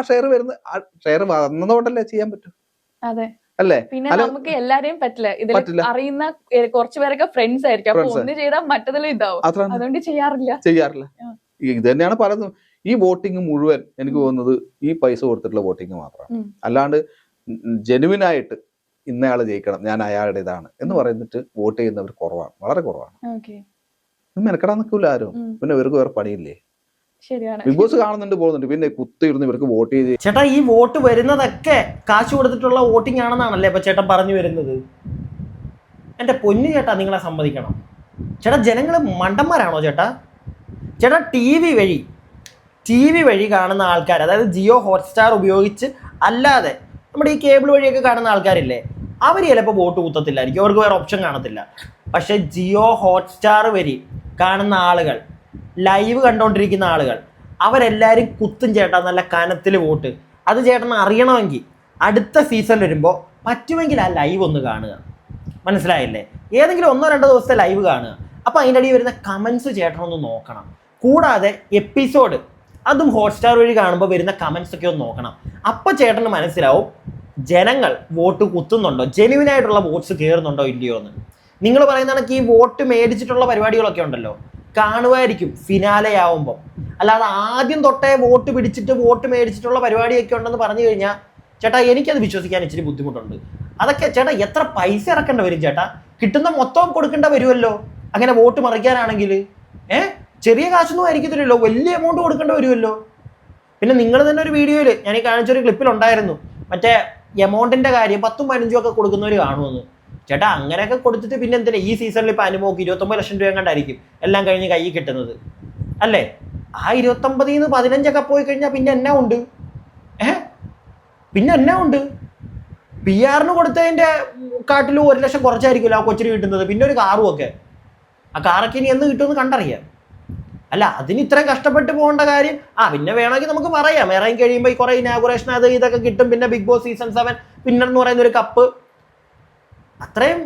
ഷെയർ വന്നതുകൊണ്ടല്ലേ ചെയ്യാൻ പറ്റും. അതെ അല്ലേ? പിന്നെ നമുക്ക് എല്ലാരെയും പറ്റില്ല. ഇതിൽ അറിയുന്ന കുറച്ചു പേരൊക്കെ ഫ്രണ്ട്സ് ആയിരിക്കും. അപ്പൊ ഒന്ന് ചെയ്താൽ മറ്റതിലും ഇതാവും. അതുകൊണ്ട് ചെയ്യാറില്ല. ഇത് തന്നെയാണ് പറയുന്നത്. ഈ വോട്ടിംഗ് മുഴുവൻ എനിക്ക് തോന്നുന്നത് ഈ പൈസ കൊടുത്തിട്ടുള്ള വോട്ടിംഗ് മാത്രമാണ്. അല്ലാണ്ട് ജെനുവിൻ ആയിട്ട് ഇന്നയാള് ജയിക്കണം, ഞാൻ അയാളുടെ ഇതാണ് എന്ന് പറയുന്നിട്ട് വോട്ട് ചെയ്യുന്നവർ കുറവാണ്, വളരെ കുറവാണ്. മെനക്കെടാൻ നിൽക്കൂല ആരും. പിന്നെ ഇവർക്ക് വേറെ പണിയില്ലേ? ബിഗ് ബോസ് കാണുന്നുണ്ട്, പോകുന്നുണ്ട്, പിന്നെ കുത്തിയിരുന്ന് ഇവർക്ക് വോട്ട് ചെയ്ത്. ചേട്ടാ ഈ വോട്ട് വരുന്നതൊക്കെ കാശ് കൊടുത്തിട്ടുള്ള വോട്ടിംഗ് ആണെന്നാണല്ലേ ഇപ്പൊ ചേട്ടൻ പറഞ്ഞു വരുന്നത്? എന്റെ പൊന്നു ചേട്ടാ, നിങ്ങളെ സമ്മതിക്കണം ചേട്ടാ. ജനങ്ങള് മണ്ടന്മാരാണോ ചേട്ടാ? ടി വി വഴി കാണുന്ന ആൾക്കാർ, അതായത് ജിയോ ഹോട്ട്സ്റ്റാർ ഉപയോഗിച്ച് അല്ലാതെ നമ്മുടെ ഈ കേബിൾ വഴിയൊക്കെ കാണുന്ന ആൾക്കാരില്ലേ, അവർ ചിലപ്പോൾ വോട്ട് കുത്തത്തില്ലായിരിക്കും, അവർക്ക് വേറെ ഓപ്ഷൻ കാണത്തില്ല. പക്ഷെ ജിയോ ഹോട്ട്സ്റ്റാർ വഴി കാണുന്ന ആളുകൾ, ലൈവ് കണ്ടുകൊണ്ടിരിക്കുന്ന ആളുകൾ, അവരെല്ലാവരും കുത്തും ചേട്ടാ നല്ല കനത്തിൽ വോട്ട്. അത് ചേട്ടൻ അറിയണമെങ്കിൽ അടുത്ത സീസൺ വരുമ്പോൾ പറ്റുമെങ്കിൽ ആ ലൈവ് ഒന്ന് കാണുക. മനസ്സിലായില്ലേ? ഏതെങ്കിലും 1-2 ദിവസത്തെ ലൈവ് കാണുക. അപ്പോൾ അതിൻ്റെ അടിയിൽ വരുന്ന കമൻസ് ചേട്ടനൊന്ന് നോക്കണം. കൂടാതെ എപ്പിസോഡ് അതും ഹോട്ട്സ്റ്റാർ വഴി കാണുമ്പോൾ വരുന്ന കമൻസ് ഒക്കെ ഒന്ന് നോക്കണം. അപ്പോൾ ചേട്ടന് മനസ്സിലാവും ജനങ്ങൾ വോട്ട് കുത്തുന്നുണ്ടോ, ജെനുവിനായിട്ടുള്ള വോട്ട്സ് കയറുന്നുണ്ടോ ഇല്ലയോ എന്ന്. നിങ്ങൾ പറയുന്നതാണെങ്കിൽ ഈ വോട്ട് മേടിച്ചിട്ടുള്ള പരിപാടികളൊക്കെ ഉണ്ടല്ലോ, കാണുമായിരിക്കും ഫിനാലെ ആവുമ്പോൾ. അല്ലാതെ ആദ്യം തൊട്ടേ വോട്ട് പിടിച്ചിട്ട് വോട്ട് മേടിച്ചിട്ടുള്ള പരിപാടിയൊക്കെ ഉണ്ടെന്ന് പറഞ്ഞു കഴിഞ്ഞാൽ ചേട്ടാ എനിക്കത് വിശ്വസിക്കാൻ ഇച്ചിരി ബുദ്ധിമുട്ടുണ്ട്. അതൊക്കെ ചേട്ടാ എത്ര പൈസ ഇറക്കേണ്ടി വരും ചേട്ടാ? കിട്ടുന്ന മൊത്തം കൊടുക്കേണ്ട വരുമല്ലോ അങ്ങനെ വോട്ട് മറിക്കാനാണെങ്കിൽ. ചെറിയ കാശൊന്നും ആയിരിക്കത്തില്ലല്ലോ, വലിയ എമൗണ്ട് കൊടുക്കേണ്ടി വരുമല്ലോ. പിന്നെ നിങ്ങൾ തന്നെ ഒരു വീഡിയോയിൽ ഞാൻ ഈ കാണിച്ചൊരു ക്ലിപ്പിലുണ്ടായിരുന്നു, മറ്റേ എമൗണ്ടിന്റെ കാര്യം 10-15 ഒക്കെ കൊടുക്കുന്നവർ കാണുമെന്ന്. ചേട്ടാ അങ്ങനെയൊക്കെ കൊടുത്തിട്ട് പിന്നെ എന്തിനാ ഈ സീസണിൽ ഇപ്പം അനുമോക്ക് 29 ലക്ഷം രൂപ കണ്ടായിരിക്കും എല്ലാം കഴിഞ്ഞ് കൈ കിട്ടുന്നത് അല്ലേ? ആ 29-ന്ന് 15 പോയി കഴിഞ്ഞാൽ പിന്നെ എന്നാ ഉണ്ട്? PR കൊടുത്തതിന്റെ കാട്ടിലും 1 ലക്ഷം കുറച്ചായിരിക്കുമല്ലോ ആ കൊച്ചിന് കിട്ടുന്നത്. പിന്നെ ഒരു കാറും ഒക്കെ, ആ കാറൊക്കെ ഇനി എന്ന് കിട്ടുമെന്ന് കണ്ടറിയാം. അല്ല അതിന് ഇത്രയും കഷ്ടപ്പെട്ട് പോകേണ്ട കാര്യം. പിന്നെ വേണമെങ്കിൽ നമുക്ക് പറയാം, ഇറങ്ങി കഴിയുമ്പോൾ കുറെ ഇനാഗുറേഷൻ അത് ഇതൊക്കെ കിട്ടും, പിന്നെ ബിഗ് ബോസ് സീസൺ 7 വിന്നർ എന്ന് പറയുന്ന ഒരു കപ്പ്, അത്രയും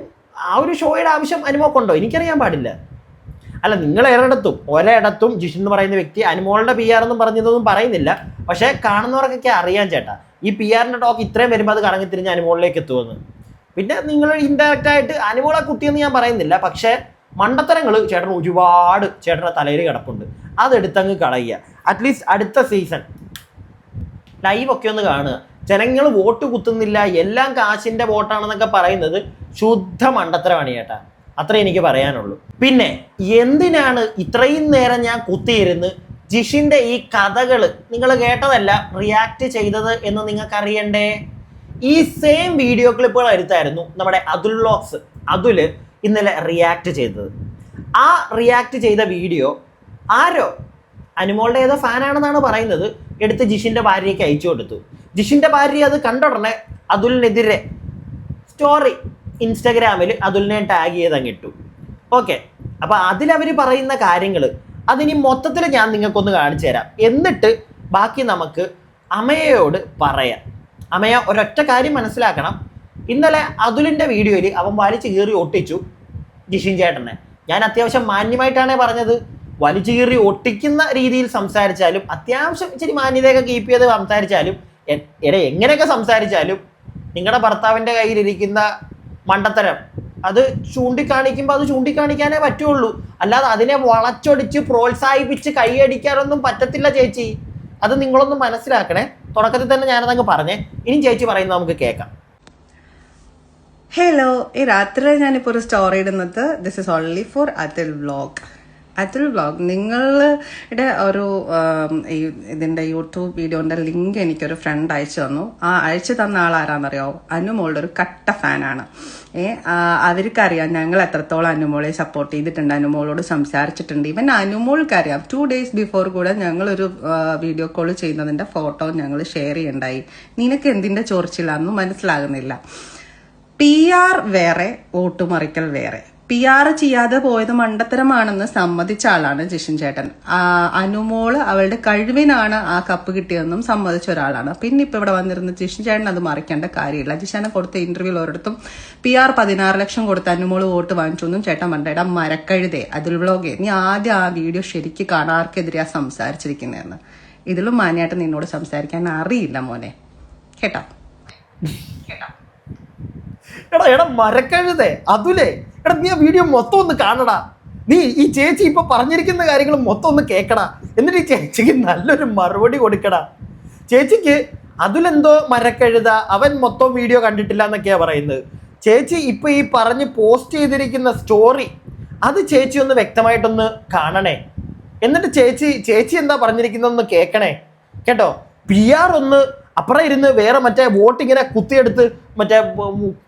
ആ ഒരു ഷോയുടെ ആവശ്യം അനുമോക്കുണ്ടോ? എനിക്കറിയാൻ പാടില്ല. അല്ല നിങ്ങൾ ഒരിടത്തും ജിഷൻ എന്ന് പറയുന്ന വ്യക്തി അനുമോളുടെ PR എന്നും പറഞ്ഞതൊന്നും പറയുന്നില്ല. പക്ഷെ കാണുന്നവർക്കൊക്കെ അറിയാൻ ചേട്ടാ ഈ PR-ന്റെ ടോക്ക് ഇത്രയും വരുമ്പോൾ അത് കറങ്ങി തിരിഞ്ഞ് അനുമോളിലേക്ക് എത്തുമെന്ന്. പിന്നെ നിങ്ങൾ ഇൻഡയറക്റ്റ് ആയിട്ട് അനുമോളെ കുത്തിയെന്ന് ഞാൻ പറയുന്നില്ല, പക്ഷേ മണ്ടത്തരങ്ങൾ ചേട്ടൻ്റെ തലയിൽ കിടപ്പുണ്ട്. അതെടുത്തങ്ങ് കളയുക. അറ്റ്ലീസ്റ്റ് അടുത്ത സീസൺ ലൈവൊക്കെ ഒന്ന് കാണുക. ജനങ്ങൾ വോട്ട് കുത്തുന്നില്ല, എല്ലാം കാശിന്റെ വോട്ടാണെന്നൊക്കെ പറയുന്നത് ശുദ്ധ മണ്ടത്തരമാണ് ചേട്ടാ. അത്രേ എനിക്ക് പറയാനുള്ളൂ. പിന്നെ എന്തിനാണ് ഇത്രയും നേരം ഞാൻ കുത്തിയിരുന്ന് ജിഷിന്റെ ഈ കഥകൾ നിങ്ങൾ കേട്ടതല്ല റിയാക്ട് ചെയ്തത് എന്ന് നിങ്ങൾക്ക് അറിയണ്ടേ? ഈ സെയിം വീഡിയോ ക്ലിപ്പുകൾ എടുത്തായിരുന്നു നമ്മുടെ അതുൽ വ്ലോഗ്സ് അതുല് ഇന്നലെ റിയാക്ട് ചെയ്തത്. ആ റിയാക്ട് ചെയ്ത വീഡിയോ ആരോ അനുമോളുടെ ഏതോ ഫാനാണെന്നാണ് പറയുന്നത് എടുത്ത് ജിഷിന്റെ ഭാര്യയ്ക്ക് അയച്ചു കൊടുത്തു. ജിഷിന്റെ ഭാര്യ അത് കണ്ട ഉടനെ അതുലിനെതിരെ സ്റ്റോറി ഇൻസ്റ്റാഗ്രാമിൽ അതുലിനെ ടാഗ് ചെയ്ത് അങ്ങിട്ടു. ഓക്കെ, അപ്പൊ അതിലവർ പറയുന്ന കാര്യങ്ങൾ അതിനി മൊത്തത്തിൽ ഞാൻ നിങ്ങൾക്കൊന്ന് കാണിച്ചു തരാം. എന്നിട്ട് ബാക്കി നമുക്ക് അമയയോട് പറയാം. അമയ ഒരൊറ്റ കാര്യം മനസ്സിലാക്കണം, ഇന്നലെ അതുലിന്റെ വീഡിയോയിൽ അവൻ വലിച്ചു കീറി ഒട്ടിച്ചു ജിഷിൻ ചേട്ടനെ. ഞാൻ അത്യാവശ്യം മാന്യമായിട്ടാണ് പറഞ്ഞത്. വലിച്ചു കീറി ഒട്ടിക്കുന്ന രീതിയിൽ സംസാരിച്ചാലും അത്യാവശ്യം ഇച്ചിരി മാന്യതയൊക്കെ കീപ്പ് ചെയ്ത് സംസാരിച്ചാലും എങ്ങനെയൊക്കെ സംസാരിച്ചാലും നിങ്ങളുടെ ഭർത്താവിൻ്റെ കയ്യിലിരിക്കുന്ന മണ്ടത്തരം അത് ചൂണ്ടിക്കാണിക്കുമ്പോൾ അത് ചൂണ്ടിക്കാണിക്കാനേ പറ്റുള്ളൂ. അല്ലാതെ അതിനെ വളച്ചൊടിച്ച് പ്രോത്സാഹിപ്പിച്ച് കൈയടിക്കാനൊന്നും പറ്റത്തില്ല ചേച്ചി. അത് നിങ്ങളൊന്ന് മനസ്സിലാക്കണേ. തുടക്കത്തിൽ തന്നെ ഞാനതങ്ങ് പറഞ്ഞേ. ഇനി ചേച്ചി പറയുന്നത് നമുക്ക് കേൾക്കാം. ഹലോ, ഈ രാത്രി ഞാനിപ്പോൾ ഒരു സ്റ്റോറി ഇടുന്നത് this is only for Atul vlog. Atul vlog നിങ്ങളുടെ ഒരു ഇതിന്റെ യൂട്യൂബ് വീഡിയോന്റെ ലിങ്ക് എനിക്കൊരു ഫ്രണ്ട് അയച്ചു തന്നു. ആ അയച്ചു തന്ന ആൾ ആരാന്നറിയാവോ? അനുമോളുടെ ഒരു കട്ട ഫാനാണ്. അവർക്കറിയാം ഞങ്ങൾ എത്രത്തോളം അനുമോളെ സപ്പോർട്ട് ചെയ്തിട്ടുണ്ട്, അനുമോളോട് സംസാരിച്ചിട്ടുണ്ട്. ഇവൻ അനുമോൾക്കറിയാം. 2 days ബിഫോർ കൂടെ ഞങ്ങളൊരു വീഡിയോ കോൾ ചെയ്യുന്നതിന്റെ ഫോട്ടോ ഞങ്ങൾ ഷെയർ ചെയ്യണ്ടായി. നിനക്ക് എന്തിന്റെ ചോർച്ചില്ലാന്നും മനസ്സിലാകുന്നില്ല. PR വേറെ, വോട്ടുമറിക്കൽ വേറെ. PR ചെയ്യാതെ പോയത് മണ്ടത്തരമാണെന്ന് സമ്മതിച്ച ആളാണ് ജിഷിൻ ചേട്ടൻ. അനുമോള് അവളുടെ കഴിവിനാണ് ആ കപ്പ് കിട്ടിയതെന്നും സമ്മതിച്ച ഒരാളാണ്. പിന്നെ ഇപ്പൊ ഇവിടെ വന്നിരുന്ന ജിഷിൻ ചേട്ടൻ അത് മറിക്കേണ്ട കാര്യമില്ല. ജിഷാനെ കൊടുത്ത ഇന്റർവ്യൂവിൽ ഒരിടത്തും PR 16 ലക്ഷം കൊടുത്ത് അനുമോള് വോട്ട് വാങ്ങിച്ചു എന്നും ചേട്ടൻ പറഞ്ഞ മരക്കഴുതേ അതുൽ വ്ളോഗേ, നീ ആദ്യം ആ വീഡിയോ ശരിക്ക് കാണാർക്കെതിരെയാ സംസാരിച്ചിരിക്കുന്നതെന്ന്. ഇതിലും മാന്യമായിട്ട് നിന്നോട് സംസാരിക്കാൻ അറിയില്ല മോനെ, കേട്ടോ. എടാ മരക്കഴുതേ അതുലേ, എടാ നീ ആ വീഡിയോ മൊത്തം ഒന്ന് കാണടാ. നീ ഈ ചേച്ചി ഇപ്പൊ പറഞ്ഞിരിക്കുന്ന കാര്യങ്ങൾ മൊത്തം ഒന്ന് കേക്കടാ. എന്നിട്ട് ഈ ചേച്ചിക്ക് നല്ലൊരു മറുപടി കൊടുക്കടാ. ചേച്ചിക്ക് അതിലെന്തോ മരക്കഴുത, അവൻ മൊത്തം വീഡിയോ കണ്ടിട്ടില്ല എന്നൊക്കെയാ പറയുന്നത്. ചേച്ചി ഇപ്പൊ ഈ പറഞ്ഞ് പോസ്റ്റ് ചെയ്തിരിക്കുന്ന സ്റ്റോറി അത് ചേച്ചി ഒന്ന് വ്യക്തമായിട്ടൊന്ന് കാണണേ. എന്നിട്ട് ചേച്ചി എന്താ പറഞ്ഞിരിക്കുന്നതെന്ന് കേൾക്കണേ, കേട്ടോ. PR ഒന്ന് അപ്പുറം ഇരുന്ന് വേറെ മറ്റേ വോട്ട് ഇങ്ങനെ കുത്തിയെടുത്ത് മറ്റേ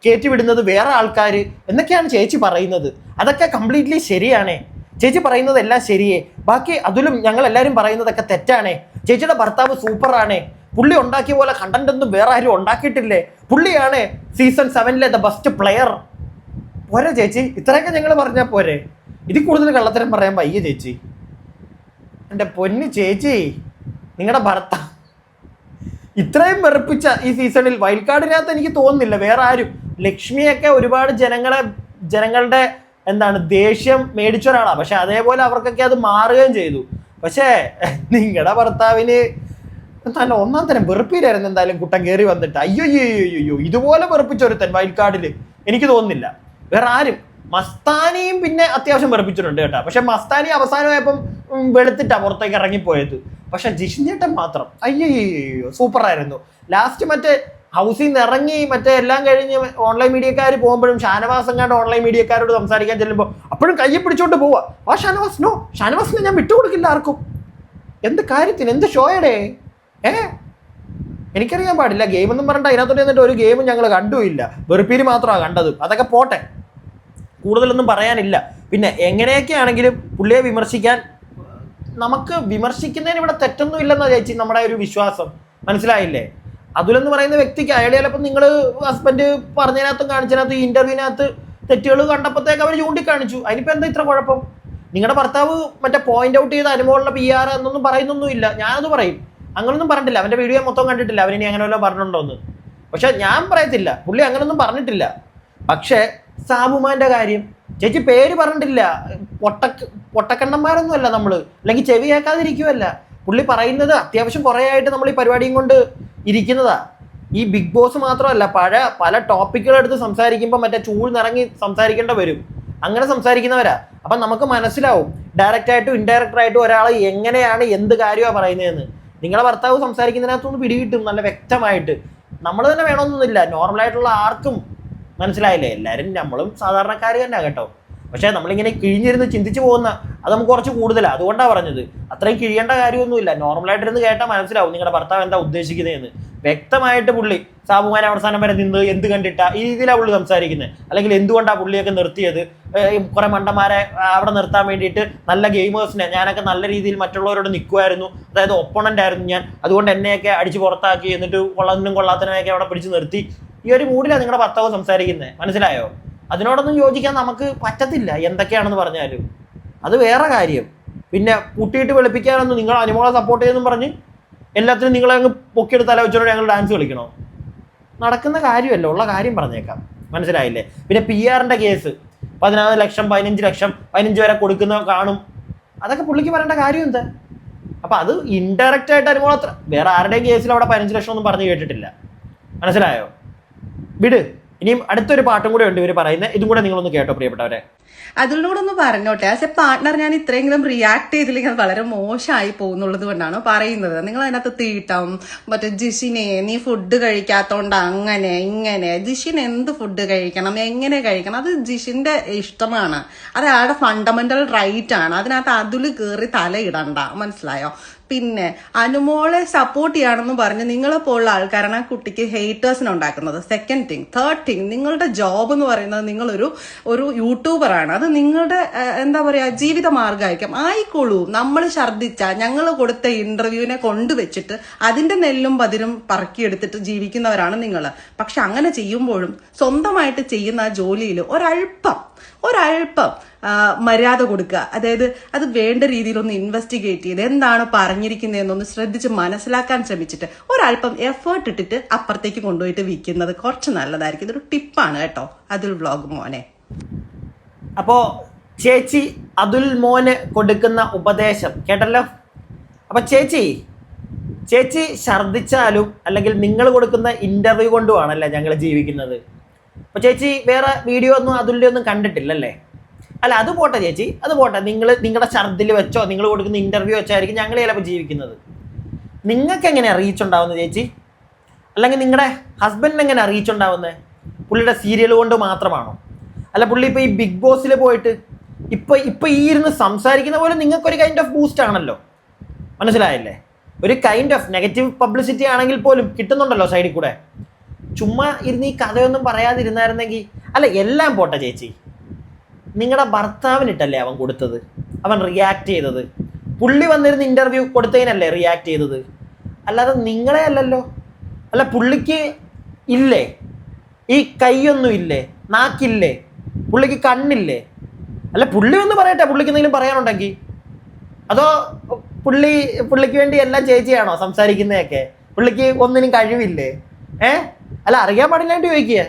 കയറ്റി വിടുന്നത് വേറെ ആൾക്കാർ എന്നൊക്കെയാണ് ചേച്ചി പറയുന്നത്. അതൊക്കെ കംപ്ലീറ്റ്ലി ശരിയാണേ. ചേച്ചി പറയുന്നത് എല്ലാം ശരിയേ. ബാക്കി അതിലും ഞങ്ങൾ എല്ലാവരും പറയുന്നതൊക്കെ തെറ്റാണേ. ചേച്ചിയുടെ ഭർത്താവ് സൂപ്പറാണേ. പുള്ളി ഉണ്ടാക്കിയ പോലെ കണ്ടന്റ് ഒന്നും വേറെ ആരും ഉണ്ടാക്കിയിട്ടില്ലേ. പുള്ളിയാണ് സീസൺ 7 ദ ബെസ്റ്റ് പ്ലെയർ. പോരെ ചേച്ചി, ഇത്രയൊക്കെ ഞങ്ങൾ പറഞ്ഞാൽ പോരെ. ഇതിൽ കൂടുതൽ കള്ളത്തരം പറയാൻ വയ്യ ചേച്ചി. എൻ്റെ പൊന്ന് ചേച്ചി, നിങ്ങളുടെ ഭർത്താവ് ഇത്രയും വെറുപ്പിച്ച ഈ സീസണിൽ വൈൽഡ് കാർഡിനകത്ത് എനിക്ക് തോന്നുന്നില്ല വേറെ ആരും. ലക്ഷ്മിയൊക്കെ ഒരുപാട് ജനങ്ങളുടെ ദേഷ്യം മേടിച്ച ഒരാളാണ്. പക്ഷെ അതേപോലെ അവർക്കൊക്കെ അത് മാറുകയും ചെയ്തു. പക്ഷേ നിങ്ങളുടെ ഭർത്താവിന് നല്ല ഒന്നാം തരം വെറുപ്പീരായിരുന്നു എന്തായാലും കുട്ടൻ കയറി വന്നിട്ട്. അയ്യോ ഇതുപോലെ വെറുപ്പിച്ചൊരുത്തൻ വൈൽഡ് കാർഡിൽ എനിക്ക് തോന്നുന്നില്ല വേറെ ആരും. മസ്താനിയും പിന്നെ അത്യാവശ്യം വെറുപ്പിച്ചിട്ടുണ്ട് കേട്ടോ. പക്ഷെ മസ്താനി അവസാനമായപ്പം വെളുത്തിട്ടാ പുറത്തേക്ക് ഇറങ്ങിപ്പോയത്. പക്ഷെ ജിഷിൻ ചേട്ടൻ മാത്രം അയ്യോ സൂപ്പറായിരുന്നു. ലാസ്റ്റ് മറ്റേ ഹൗസിൽ നിന്ന് ഇറങ്ങി മറ്റേ എല്ലാം കഴിഞ്ഞ് ഓൺലൈൻ മീഡിയക്കാർ പോകുമ്പോഴും ഷാനവാസ് കണ്ട് ഓൺലൈൻ മീഡിയക്കാരോട് സംസാരിക്കാൻ ചെല്ലുമ്പോൾ അപ്പോഴും കയ്യെ പിടിച്ചോണ്ട് പോവാ. ഷാനവാസിനെ ഞാൻ വിട്ടുകൊടുക്കില്ല ആർക്കും. എന്ത് കാര്യത്തിന്, എന്ത് ഷോയടേ. എനിക്കറിയാൻ പാടില്ല. ഗെയിമൊന്നും പറഞ്ഞിട്ട് അതിനകത്തോട്ട് എന്നിട്ട് ഒരു ഗെയിമും ഞങ്ങൾ കണ്ടുമില്ല. വെറുപ്പീര് മാത്രമാണ് കണ്ടത്. അതൊക്കെ പോട്ടെ, കൂടുതലൊന്നും പറയാനില്ല. പിന്നെ എങ്ങനെയൊക്കെ ആണെങ്കിലും പുള്ളിയെ വിമർശിക്കാൻ, നമുക്ക് വിമർശിക്കുന്നതിന് ഇവിടെ തെറ്റൊന്നും ഇല്ലെന്നാ ചേച്ചി നമ്മുടെ ഒരു വിശ്വാസം. മനസ്സിലായില്ലേ? അതുലെന്ന് പറയുന്ന വ്യക്തിക്ക് അയാൾ ചിലപ്പോൾ നിങ്ങൾ ഹസ്ബൻഡ് പറഞ്ഞതിനകത്തും കാണിച്ചതിനകത്തും ഈ ഇന്റർവ്യൂവിനകത്ത് തെറ്റുകൾ കണ്ടപ്പോഴത്തേക്ക് അവർ ചൂണ്ടിക്കാണിച്ചു. അതിനിപ്പോൾ എന്താ ഇത്ര കുഴപ്പം? നിങ്ങളുടെ ഭർത്താവ് മറ്റേ പോയിന്റ് ഔട്ട് ചെയ്ത് അനുമോളുടെ PR എന്നൊന്നും പറയുന്നൊന്നുമില്ല. ഞാനത് പറയും. അങ്ങനൊന്നും പറഞ്ഞിട്ടില്ല. അവൻ്റെ വീഡിയോ മൊത്തം കണ്ടിട്ടില്ല അവനിനി അങ്ങനെ വല്ലതും പറഞ്ഞിട്ടുണ്ടോന്ന്. പക്ഷെ ഞാൻ പറയത്തില്ല, പുള്ളി അങ്ങനൊന്നും പറഞ്ഞിട്ടില്ല. പക്ഷേ സാബുമാന്റെ കാര്യം ചേച്ചി പേര് പറഞ്ഞിട്ടില്ല. പൊട്ടക്കണ്ണന്മാരൊന്നും അല്ല നമ്മൾ, അല്ലെങ്കിൽ ചെവി കേൾക്കാതിരിക്കുമല്ല. പുള്ളി പറയുന്നത് അത്യാവശ്യം കുറേ ആയിട്ട് നമ്മൾ ഈ പരിപാടിയും കൊണ്ട് ഇരിക്കുന്നതാ. ഈ ബിഗ് ബോസ് മാത്രമല്ല, പല ടോപ്പിക്കുകളെടുത്ത് സംസാരിക്കുമ്പോൾ മറ്റേ ചൂഴ്ന്നിറങ്ങി സംസാരിക്കേണ്ട വരും. അങ്ങനെ സംസാരിക്കുന്നവരാ. അപ്പം നമുക്ക് മനസ്സിലാവും ഡയറക്റ്റായിട്ടും ഇൻഡയറക്റ്റായിട്ടും ഒരാൾ എങ്ങനെയാണ് എന്ത് കാര്യമാണ് പറയുന്നതെന്ന്. നിങ്ങളെ ഭർത്താവ് സംസാരിക്കുന്നതിനകത്തൊന്ന് പിടികിട്ടും നല്ല വ്യക്തമായിട്ട്. നമ്മൾ തന്നെ വേണമെന്നൊന്നുമില്ല, നോർമലായിട്ടുള്ള ആർക്കും മനസ്സിലായില്ലേ. എല്ലാവരും നമ്മളും സാധാരണക്കാർ തന്നെ കേട്ടോ. പക്ഷേ നമ്മളിങ്ങനെ കിഴിഞ്ഞിരുന്ന് ചിന്തിച്ചു പോകുന്ന അത് നമുക്ക് കുറച്ച് കൂടുതലാണ്. അതുകൊണ്ടാണ് പറഞ്ഞത്. അത്രയും കിഴിയേണ്ട കാര്യമൊന്നുമില്ല. നോർമലായിട്ടിരുന്ന് കേട്ടാൽ മനസ്സിലാവും നിങ്ങളുടെ ഭർത്താവ് എന്താ ഉദ്ദേശിക്കുന്നതെന്ന്. വ്യക്തമായിട്ട് പുള്ളി സാബുമാനെ അവസാനം വരെ നിന്ന് എന്ത് കണ്ടിട്ടാ ഈ രീതിയിലാണ് പുള്ളി സംസാരിക്കുന്നത്. അല്ലെങ്കിൽ എന്തുകൊണ്ടാണ് പുള്ളിയൊക്കെ നിർത്തിയത്, കുറെ മണ്ടന്മാരെ അവിടെ നിർത്താൻ വേണ്ടിയിട്ട് നല്ല ഗെയിമേഴ്സിനെ, ഞാനൊക്കെ നല്ല രീതിയിൽ മറ്റുള്ളവരോട് നിൽക്കുമായിരുന്നു, അതായത് ഒപ്പോണൻ്റ് ആയിരുന്നു ഞാൻ, അതുകൊണ്ട് എന്നെയൊക്കെ അടിച്ച് പുറത്താക്കി, എന്നിട്ട് കൊള്ളാത്തതിനെയൊക്കെ അവിടെ പിടിച്ച് നിർത്തി. ഈ ഒരു മൂഡിലാണ് നിങ്ങളുടെ ഭർത്താവ് സംസാരിക്കുന്നത്. മനസ്സിലായോ? അതിനോടൊന്നും യോജിക്കാൻ നമുക്ക് പറ്റത്തില്ല എന്തൊക്കെയാണെന്ന് പറഞ്ഞാലും. അത് വേറെ കാര്യം. പിന്നെ പൂട്ടിയിട്ട് വെളുപ്പിക്കാനൊന്നും നിങ്ങൾ അനുമോളെ സപ്പോർട്ട് ചെയ്തെന്നും പറഞ്ഞ് എല്ലാത്തിനും നിങ്ങളെ അങ്ങ് പൊക്കിയെടുത്ത് തല വെച്ചോണ്ട് ഞങ്ങൾ ഡാൻസ് കളിക്കണോ? നടക്കുന്ന കാര്യമല്ല, ഉള്ള കാര്യം പറഞ്ഞേക്കാം. മനസ്സിലായില്ലേ? പിന്നെ PR കേസ് 14 ലക്ഷം 15 ലക്ഷം 15 വരെ കൊടുക്കുന്ന കാണും. അതൊക്കെ പുള്ളിക്ക് പറയേണ്ട കാര്യം എന്താ? അപ്പൊ അത് ഇൻഡയറക്റ്റ് ആയിട്ട് അനുമോൾ അത്ര വേറെ ആരുടെയും കേസിൽ അവിടെ 15 ലക്ഷം ഒന്നും പറഞ്ഞു കേട്ടിട്ടില്ല. മനസ്സിലായോ? വിട്. ഇനിയും അടുത്തൊരു പാട്ടും കൂടെ ഉണ്ട് ഇവർ പറയുന്നത്, ഇതും കൂടെ നിങ്ങളൊന്ന് കേട്ടോ പ്രിയപ്പെട്ടവരെ. അതിലൂടെ ഒന്ന് പറഞ്ഞോട്ടെ, ആസ് എ പാർട്ട്ണർ ഞാൻ ഇത്രയെങ്കിലും റിയാക്ട് ചെയ്തില്ലെങ്കിൽ വളരെ മോശമായി പോകുന്നുള്ളത് കൊണ്ടാണ് പറയുന്നത്. നിങ്ങൾ അതിനകത്ത് തീട്ടം മറ്റേ ജിഷിനെ നീ ഫുഡ് കഴിക്കാത്തോണ്ട് അങ്ങനെ ഇങ്ങനെ, ജിഷിൻ എന്ത് ഫുഡ് കഴിക്കണം എങ്ങനെ കഴിക്കണം അത് ജിഷിന്റെ ഇഷ്ടമാണ്, അത് അയാളുടെ ഫണ്ടമെന്റൽ റൈറ്റ് ആണ്. അതിനകത്ത് അതിൽ കയറി തലയിടണ്ട, മനസ്സിലായോ? പിന്നെ അനുമോളെ സപ്പോർട്ട് ചെയ്യാണെന്ന് പറഞ്ഞ് നിങ്ങളെപ്പോലുള്ള ആൾക്കാരാണ് ആ കുട്ടിക്ക് ഹേറ്റേഴ്സിനെ ഉണ്ടാക്കുന്നത്. Second thing. തേർഡ് തിങ്, നിങ്ങളുടെ ജോബ് എന്ന് പറയുന്നത് നിങ്ങളൊരു യൂട്യൂബറാണ്. അത് നിങ്ങളുടെ എന്താ പറയാ ജീവിത മാർഗമായിരിക്കും. ആയിക്കോളൂ. നമ്മൾ ഛർദ്ദിച്ച ഞങ്ങൾ കൊടുത്ത ഇന്റർവ്യൂവിനെ കൊണ്ടുവച്ചിട്ട് അതിന്റെ നെല്ലും പതിരും പറക്കിയെടുത്തിട്ട് ജീവിക്കുന്നവരാണ് നിങ്ങൾ. പക്ഷെ അങ്ങനെ ചെയ്യുമ്പോഴും സ്വന്തമായിട്ട് ചെയ്യുന്ന ആ ജോലിയിൽ ഒരൽപ്പം മര്യാദ കൊടുക്കുക. അതായത് അത് വേണ്ട രീതിയിലൊന്ന് ഇൻവെസ്റ്റിഗേറ്റ് ചെയ്ത് എന്താണ് പറഞ്ഞിരിക്കുന്നതെന്നൊന്ന് ശ്രദ്ധിച്ച് മനസ്സിലാക്കാൻ ശ്രമിച്ചിട്ട് ഒരല്പം എഫേർട്ട് ഇട്ടിട്ട് അപ്പുറത്തേക്ക് കൊണ്ടുപോയിട്ട് വിൽക്കുന്നത് കുറച്ച് നല്ലതായിരിക്കും. ഇതൊരു ടിപ്പാണ് കേട്ടോ അതുൽ വ്ലോഗ് മോനെ. അപ്പോ ചേച്ചി അതുൽ മോന് കൊടുക്കുന്ന ഉപദേശം കേട്ടല്ലോ. അപ്പൊ ചേച്ചി ഛർദിച്ചാലും അല്ലെങ്കിൽ നിങ്ങൾ കൊടുക്കുന്ന ഇന്റർവ്യൂ കൊണ്ടുമാണല്ലേ ഞങ്ങൾ ജീവിക്കുന്നത്. അപ്പൊ ചേച്ചി വേറെ വീഡിയോ ഒന്നും അതുലിന്റെ ഒന്നും കണ്ടിട്ടില്ലല്ലേ? അല്ല, അത് പോട്ടെ ചേച്ചി, അത് പോട്ടെ. നിങ്ങളുടെ ഛർദിൽ വെച്ചോ നിങ്ങൾ കൊടുക്കുന്ന ഇന്റർവ്യൂ വെച്ചായിരിക്കും ഞങ്ങൾ ചിലപ്പോൾ ജീവിക്കുന്നത്. നിങ്ങൾക്ക് എങ്ങനെയാണ് റീച്ച് ഉണ്ടാവുന്നത് ചേച്ചി? അല്ലെങ്കിൽ നിങ്ങളുടെ ഹസ്ബൻഡിന് എങ്ങനെയാണ് റീച്ച് ഉണ്ടാവുന്നത്? പുള്ളിയുടെ സീരിയൽ കൊണ്ട് മാത്രമാണോ? അല്ല, പുള്ളി ഇപ്പോൾ ഈ ബിഗ് ബോസിൽ പോയിട്ട് ഇപ്പൊ ഈ ഇരുന്ന് സംസാരിക്കുന്ന പോലെ നിങ്ങൾക്കൊരു കൈൻഡ് ഓഫ് ബൂസ്റ്റ് ആണല്ലോ. മനസ്സിലായില്ലേ? ഒരു കൈൻഡ് ഓഫ് നെഗറ്റീവ് പബ്ലിസിറ്റി ആണെങ്കിൽ പോലും കിട്ടുന്നുണ്ടല്ലോ സൈഡിൽ കൂടെ. ചുമ്മാ ഇരുന്ന് ഈ കഥയൊന്നും പറയാതിരുന്നായിരുന്നെങ്കിൽ. അല്ല, എല്ലാം പോട്ടെ ചേച്ചി, നിങ്ങളുടെ ഭർത്താവിനിട്ടല്ലേ അവൻ കൊടുത്തത്, അവൻ റിയാക്ട് ചെയ്തത്. പുള്ളി വന്നിരുന്ന് ഇന്റർവ്യൂ കൊടുത്തതിനല്ലേ റിയാക്ട് ചെയ്തത്, അല്ലാതെ നിങ്ങളെ അല്ലല്ലോ. അല്ല, പുള്ളിക്ക് ഇല്ലേ ഈ കൈയൊന്നും ഇല്ലേ, നാക്കില്ലേ, പുള്ളിക്ക് കണ്ണില്ലേ? അല്ല, പുള്ളി ഒന്ന് പറയട്ടെ, പുള്ളിക്ക് എന്തെങ്കിലും പറയാനുണ്ടെങ്കിൽ. അതോ പുള്ളിക്ക് വേണ്ടി എല്ലാം ചേച്ചിയാണോ സംസാരിക്കുന്നതൊക്കെ? പുള്ളിക്ക് ഒന്നിനും കഴിവില്ലേ? അല്ല, അറിയാൻ പാടില്ലാണ്ട് ചോദിക്കുക.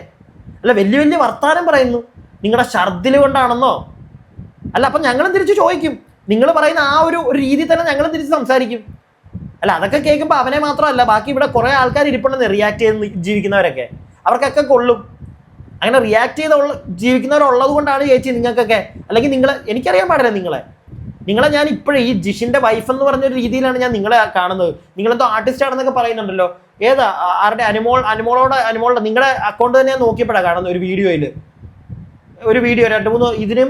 അല്ല, വലിയ വലിയ വർത്താനം പറയുന്നു നിങ്ങളുടെ ഛർദിൽ കൊണ്ടാണെന്നോ? അല്ല, അപ്പം ഞങ്ങളും തിരിച്ച് ചോദിക്കും. നിങ്ങൾ പറയുന്ന ആ ഒരു രീതി തന്നെ ഞങ്ങളും തിരിച്ച് സംസാരിക്കും. അല്ല, അതൊക്കെ കേൾക്കുമ്പോൾ അവനെ മാത്രമല്ല ബാക്കി ഇവിടെ കുറേ ആൾക്കാർ ഇരിപ്പുണ്ടെന്ന് റിയാക്ട് ചെയ്ത് ജീവിക്കുന്നവരൊക്കെ, അവർക്കൊക്കെ കൊള്ളും. അങ്ങനെ റിയാക്ട് ചെയ്ത് ജീവിക്കുന്നവരുള്ളത് കൊണ്ടാണ് ചേച്ചി നിങ്ങൾക്കൊക്കെ. അല്ലെങ്കിൽ എനിക്കറിയാൻ പാടില്ല നിങ്ങളെ ഞാൻ ഇപ്പോഴും ഈ ജിഷിന്റെ വൈഫ് എന്ന് പറഞ്ഞൊരു രീതിയിലാണ് ഞാൻ നിങ്ങളെ കാണുന്നത്. നിങ്ങളെന്തോ ആർട്ടിസ്റ്റ് ആണെന്നൊക്കെ പറയുന്നുണ്ടല്ലോ. ഏതാ ആരുടെ? അനുമോളുടെ നിങ്ങളുടെ അക്കൗണ്ട് തന്നെ ഞാൻ നോക്കിയപ്പോഴാണ് കാണുന്നത്. ഒരു വീഡിയോ 2-3 ഇതിനും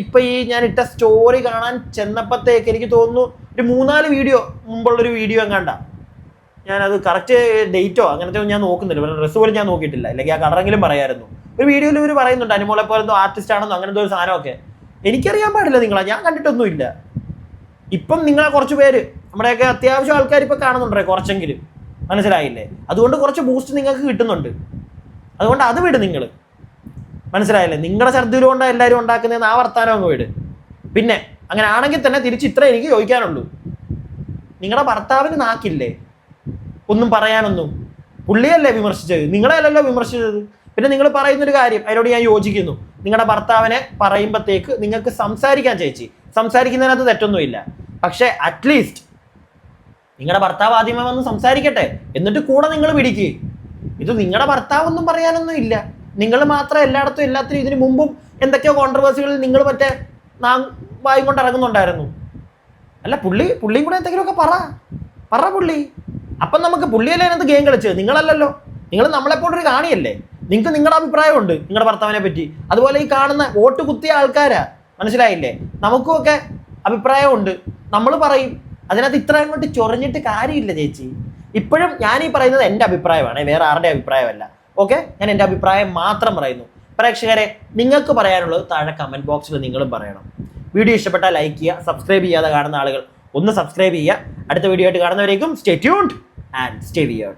ഇപ്പൊ ഈ ഞാൻ ഇട്ട സ്റ്റോറി കാണാൻ ചെന്നപ്പോഴത്തേക്ക് എനിക്ക് തോന്നുന്നു ഒരു 3-4 വീഡിയോ മുമ്പുള്ളൊരു വീഡിയോ എങ്ങാണ്ട. ഞാനത് കറക്റ്റ് ഡേറ്റോ അങ്ങനത്തെ ഞാൻ നോക്കുന്നില്ല, ഡ്രസ്സ് പോലും ഞാൻ നോക്കിയിട്ടില്ല, അല്ലെങ്കിൽ ആ കളറെങ്കിലും പറയായിരുന്നു. ഒരു വീഡിയോയിൽ ഇവർ പറയുന്നുണ്ട് അനുമോളെ പോലെ എന്തോ ആർട്ടിസ്റ്റ് ആണെന്നോ അങ്ങനത്തെ ഒരു സാധനമൊക്കെ. എനിക്കറിയാൻ പാടില്ല ഞാൻ കണ്ടിട്ടൊന്നുമില്ല. ഇപ്പം നിങ്ങളെ കുറച്ച് പേര് നമ്മുടെയൊക്കെ അത്യാവശ്യം ആൾക്കാർ ഇപ്പം കാണുന്നുണ്ടേ കുറച്ചെങ്കിലും. മനസ്സിലായില്ലേ? അതുകൊണ്ട് കുറച്ച് ബൂസ്റ്റ് നിങ്ങൾക്ക് കിട്ടുന്നുണ്ട്. അതുകൊണ്ട് അത് വിട് നിങ്ങൾ. മനസ്സിലായില്ലേ? നിങ്ങളുടെ ഛർദ്ദിൽ കൊണ്ടാണ് എല്ലാവരും ഉണ്ടാക്കുന്നതെന്ന് ആ വർത്താനം അങ്ങ് വിട്. പിന്നെ അങ്ങനെ ആണെങ്കിൽ തന്നെ തിരിച്ച് ഇത്ര എനിക്ക് ചോദിക്കാനുള്ളൂ, നിങ്ങളുടെ ഭർത്താവിന് നാക്കില്ലേ ഒന്നും പറയാനൊന്നും? പുള്ളിയല്ലേ വിമർശിച്ചത്, നിങ്ങളെയല്ലല്ലോ വിമർശിച്ചത്. പിന്നെ നിങ്ങൾ പറയുന്നൊരു കാര്യം അതിനോട് ഞാൻ യോജിക്കുന്നു. നിങ്ങളുടെ ഭർത്താവിനെ പറയുമ്പോഴത്തേക്ക് നിങ്ങൾക്ക് സംസാരിക്കാൻ ചേച്ചി, സംസാരിക്കുന്നതിനകത്ത് തെറ്റൊന്നുമില്ല. പക്ഷേ അറ്റ്ലീസ്റ്റ് നിങ്ങളുടെ ഭർത്താവ് ആദ്യമേ വന്ന് സംസാരിക്കട്ടെ, എന്നിട്ട് കൂടെ നിങ്ങൾ പിടിക്കുക. ഇത് നിങ്ങളുടെ ഭർത്താവൊന്നും പറയാനൊന്നും ഇല്ല, നിങ്ങൾ മാത്രം എല്ലായിടത്തും എല്ലാത്തിനും. ഇതിനു മുമ്പും എന്തൊക്കെയോ കോൺട്രവേഴ്സികളിൽ നിങ്ങൾ മറ്റേ വായും കൊണ്ട് ഇറങ്ങുന്നുണ്ടായിരുന്നു. അല്ല, പുള്ളിയും കൂടെ എന്തെങ്കിലുമൊക്കെ പറ പുള്ളി. അപ്പം നമുക്ക് പുള്ളിയല്ലേ അതിനകത്ത് ഗെയിം കളിച്ചത്, നിങ്ങളല്ലല്ലോ. നിങ്ങൾ നമ്മളെപ്പോഴൊരു കാണിയല്ലേ, നിങ്ങൾക്ക് നിങ്ങളുടെ അഭിപ്രായമുണ്ട് നിങ്ങളുടെ ഭർത്താവിനെ പറ്റി. അതുപോലെ ഈ കാണുന്ന വോട്ട് കുത്തിയ ആൾക്കാരാ, മനസ്സിലായില്ലേ? നമുക്കുമൊക്കെ അഭിപ്രായമുണ്ട്, നമ്മൾ പറയും. അതിനകത്ത് ഇത്ര അങ്ങോട്ട് ചൊറിഞ്ഞിട്ട് കാര്യമില്ല ചേച്ചി. ഇപ്പോഴും ഞാൻ ഈ പറയുന്നത് എൻ്റെ അഭിപ്രായമാണ്, വേറെ ആരുടെ അഭിപ്രായമല്ല. ഓക്കെ, ഞാൻ എൻ്റെ അഭിപ്രായം മാത്രം പറയുന്നു. പ്രേക്ഷകരെ, നിങ്ങൾക്ക് പറയാനുള്ളത് താഴെ കമൻറ്റ് ബോക്സിൽ നിങ്ങളും പറയണം. വീഡിയോ ഇഷ്ടപ്പെട്ടാൽ ലൈക്ക് ചെയ്യുക, സബ്സ്ക്രൈബ് ചെയ്യാതെ കാണുന്ന ആളുകൾ ഒന്ന് സബ്സ്ക്രൈബ് ചെയ്യുക. അടുത്ത വീഡിയോ ആയിട്ട് കാണുന്നവരേക്കും stay tuned and stay weird.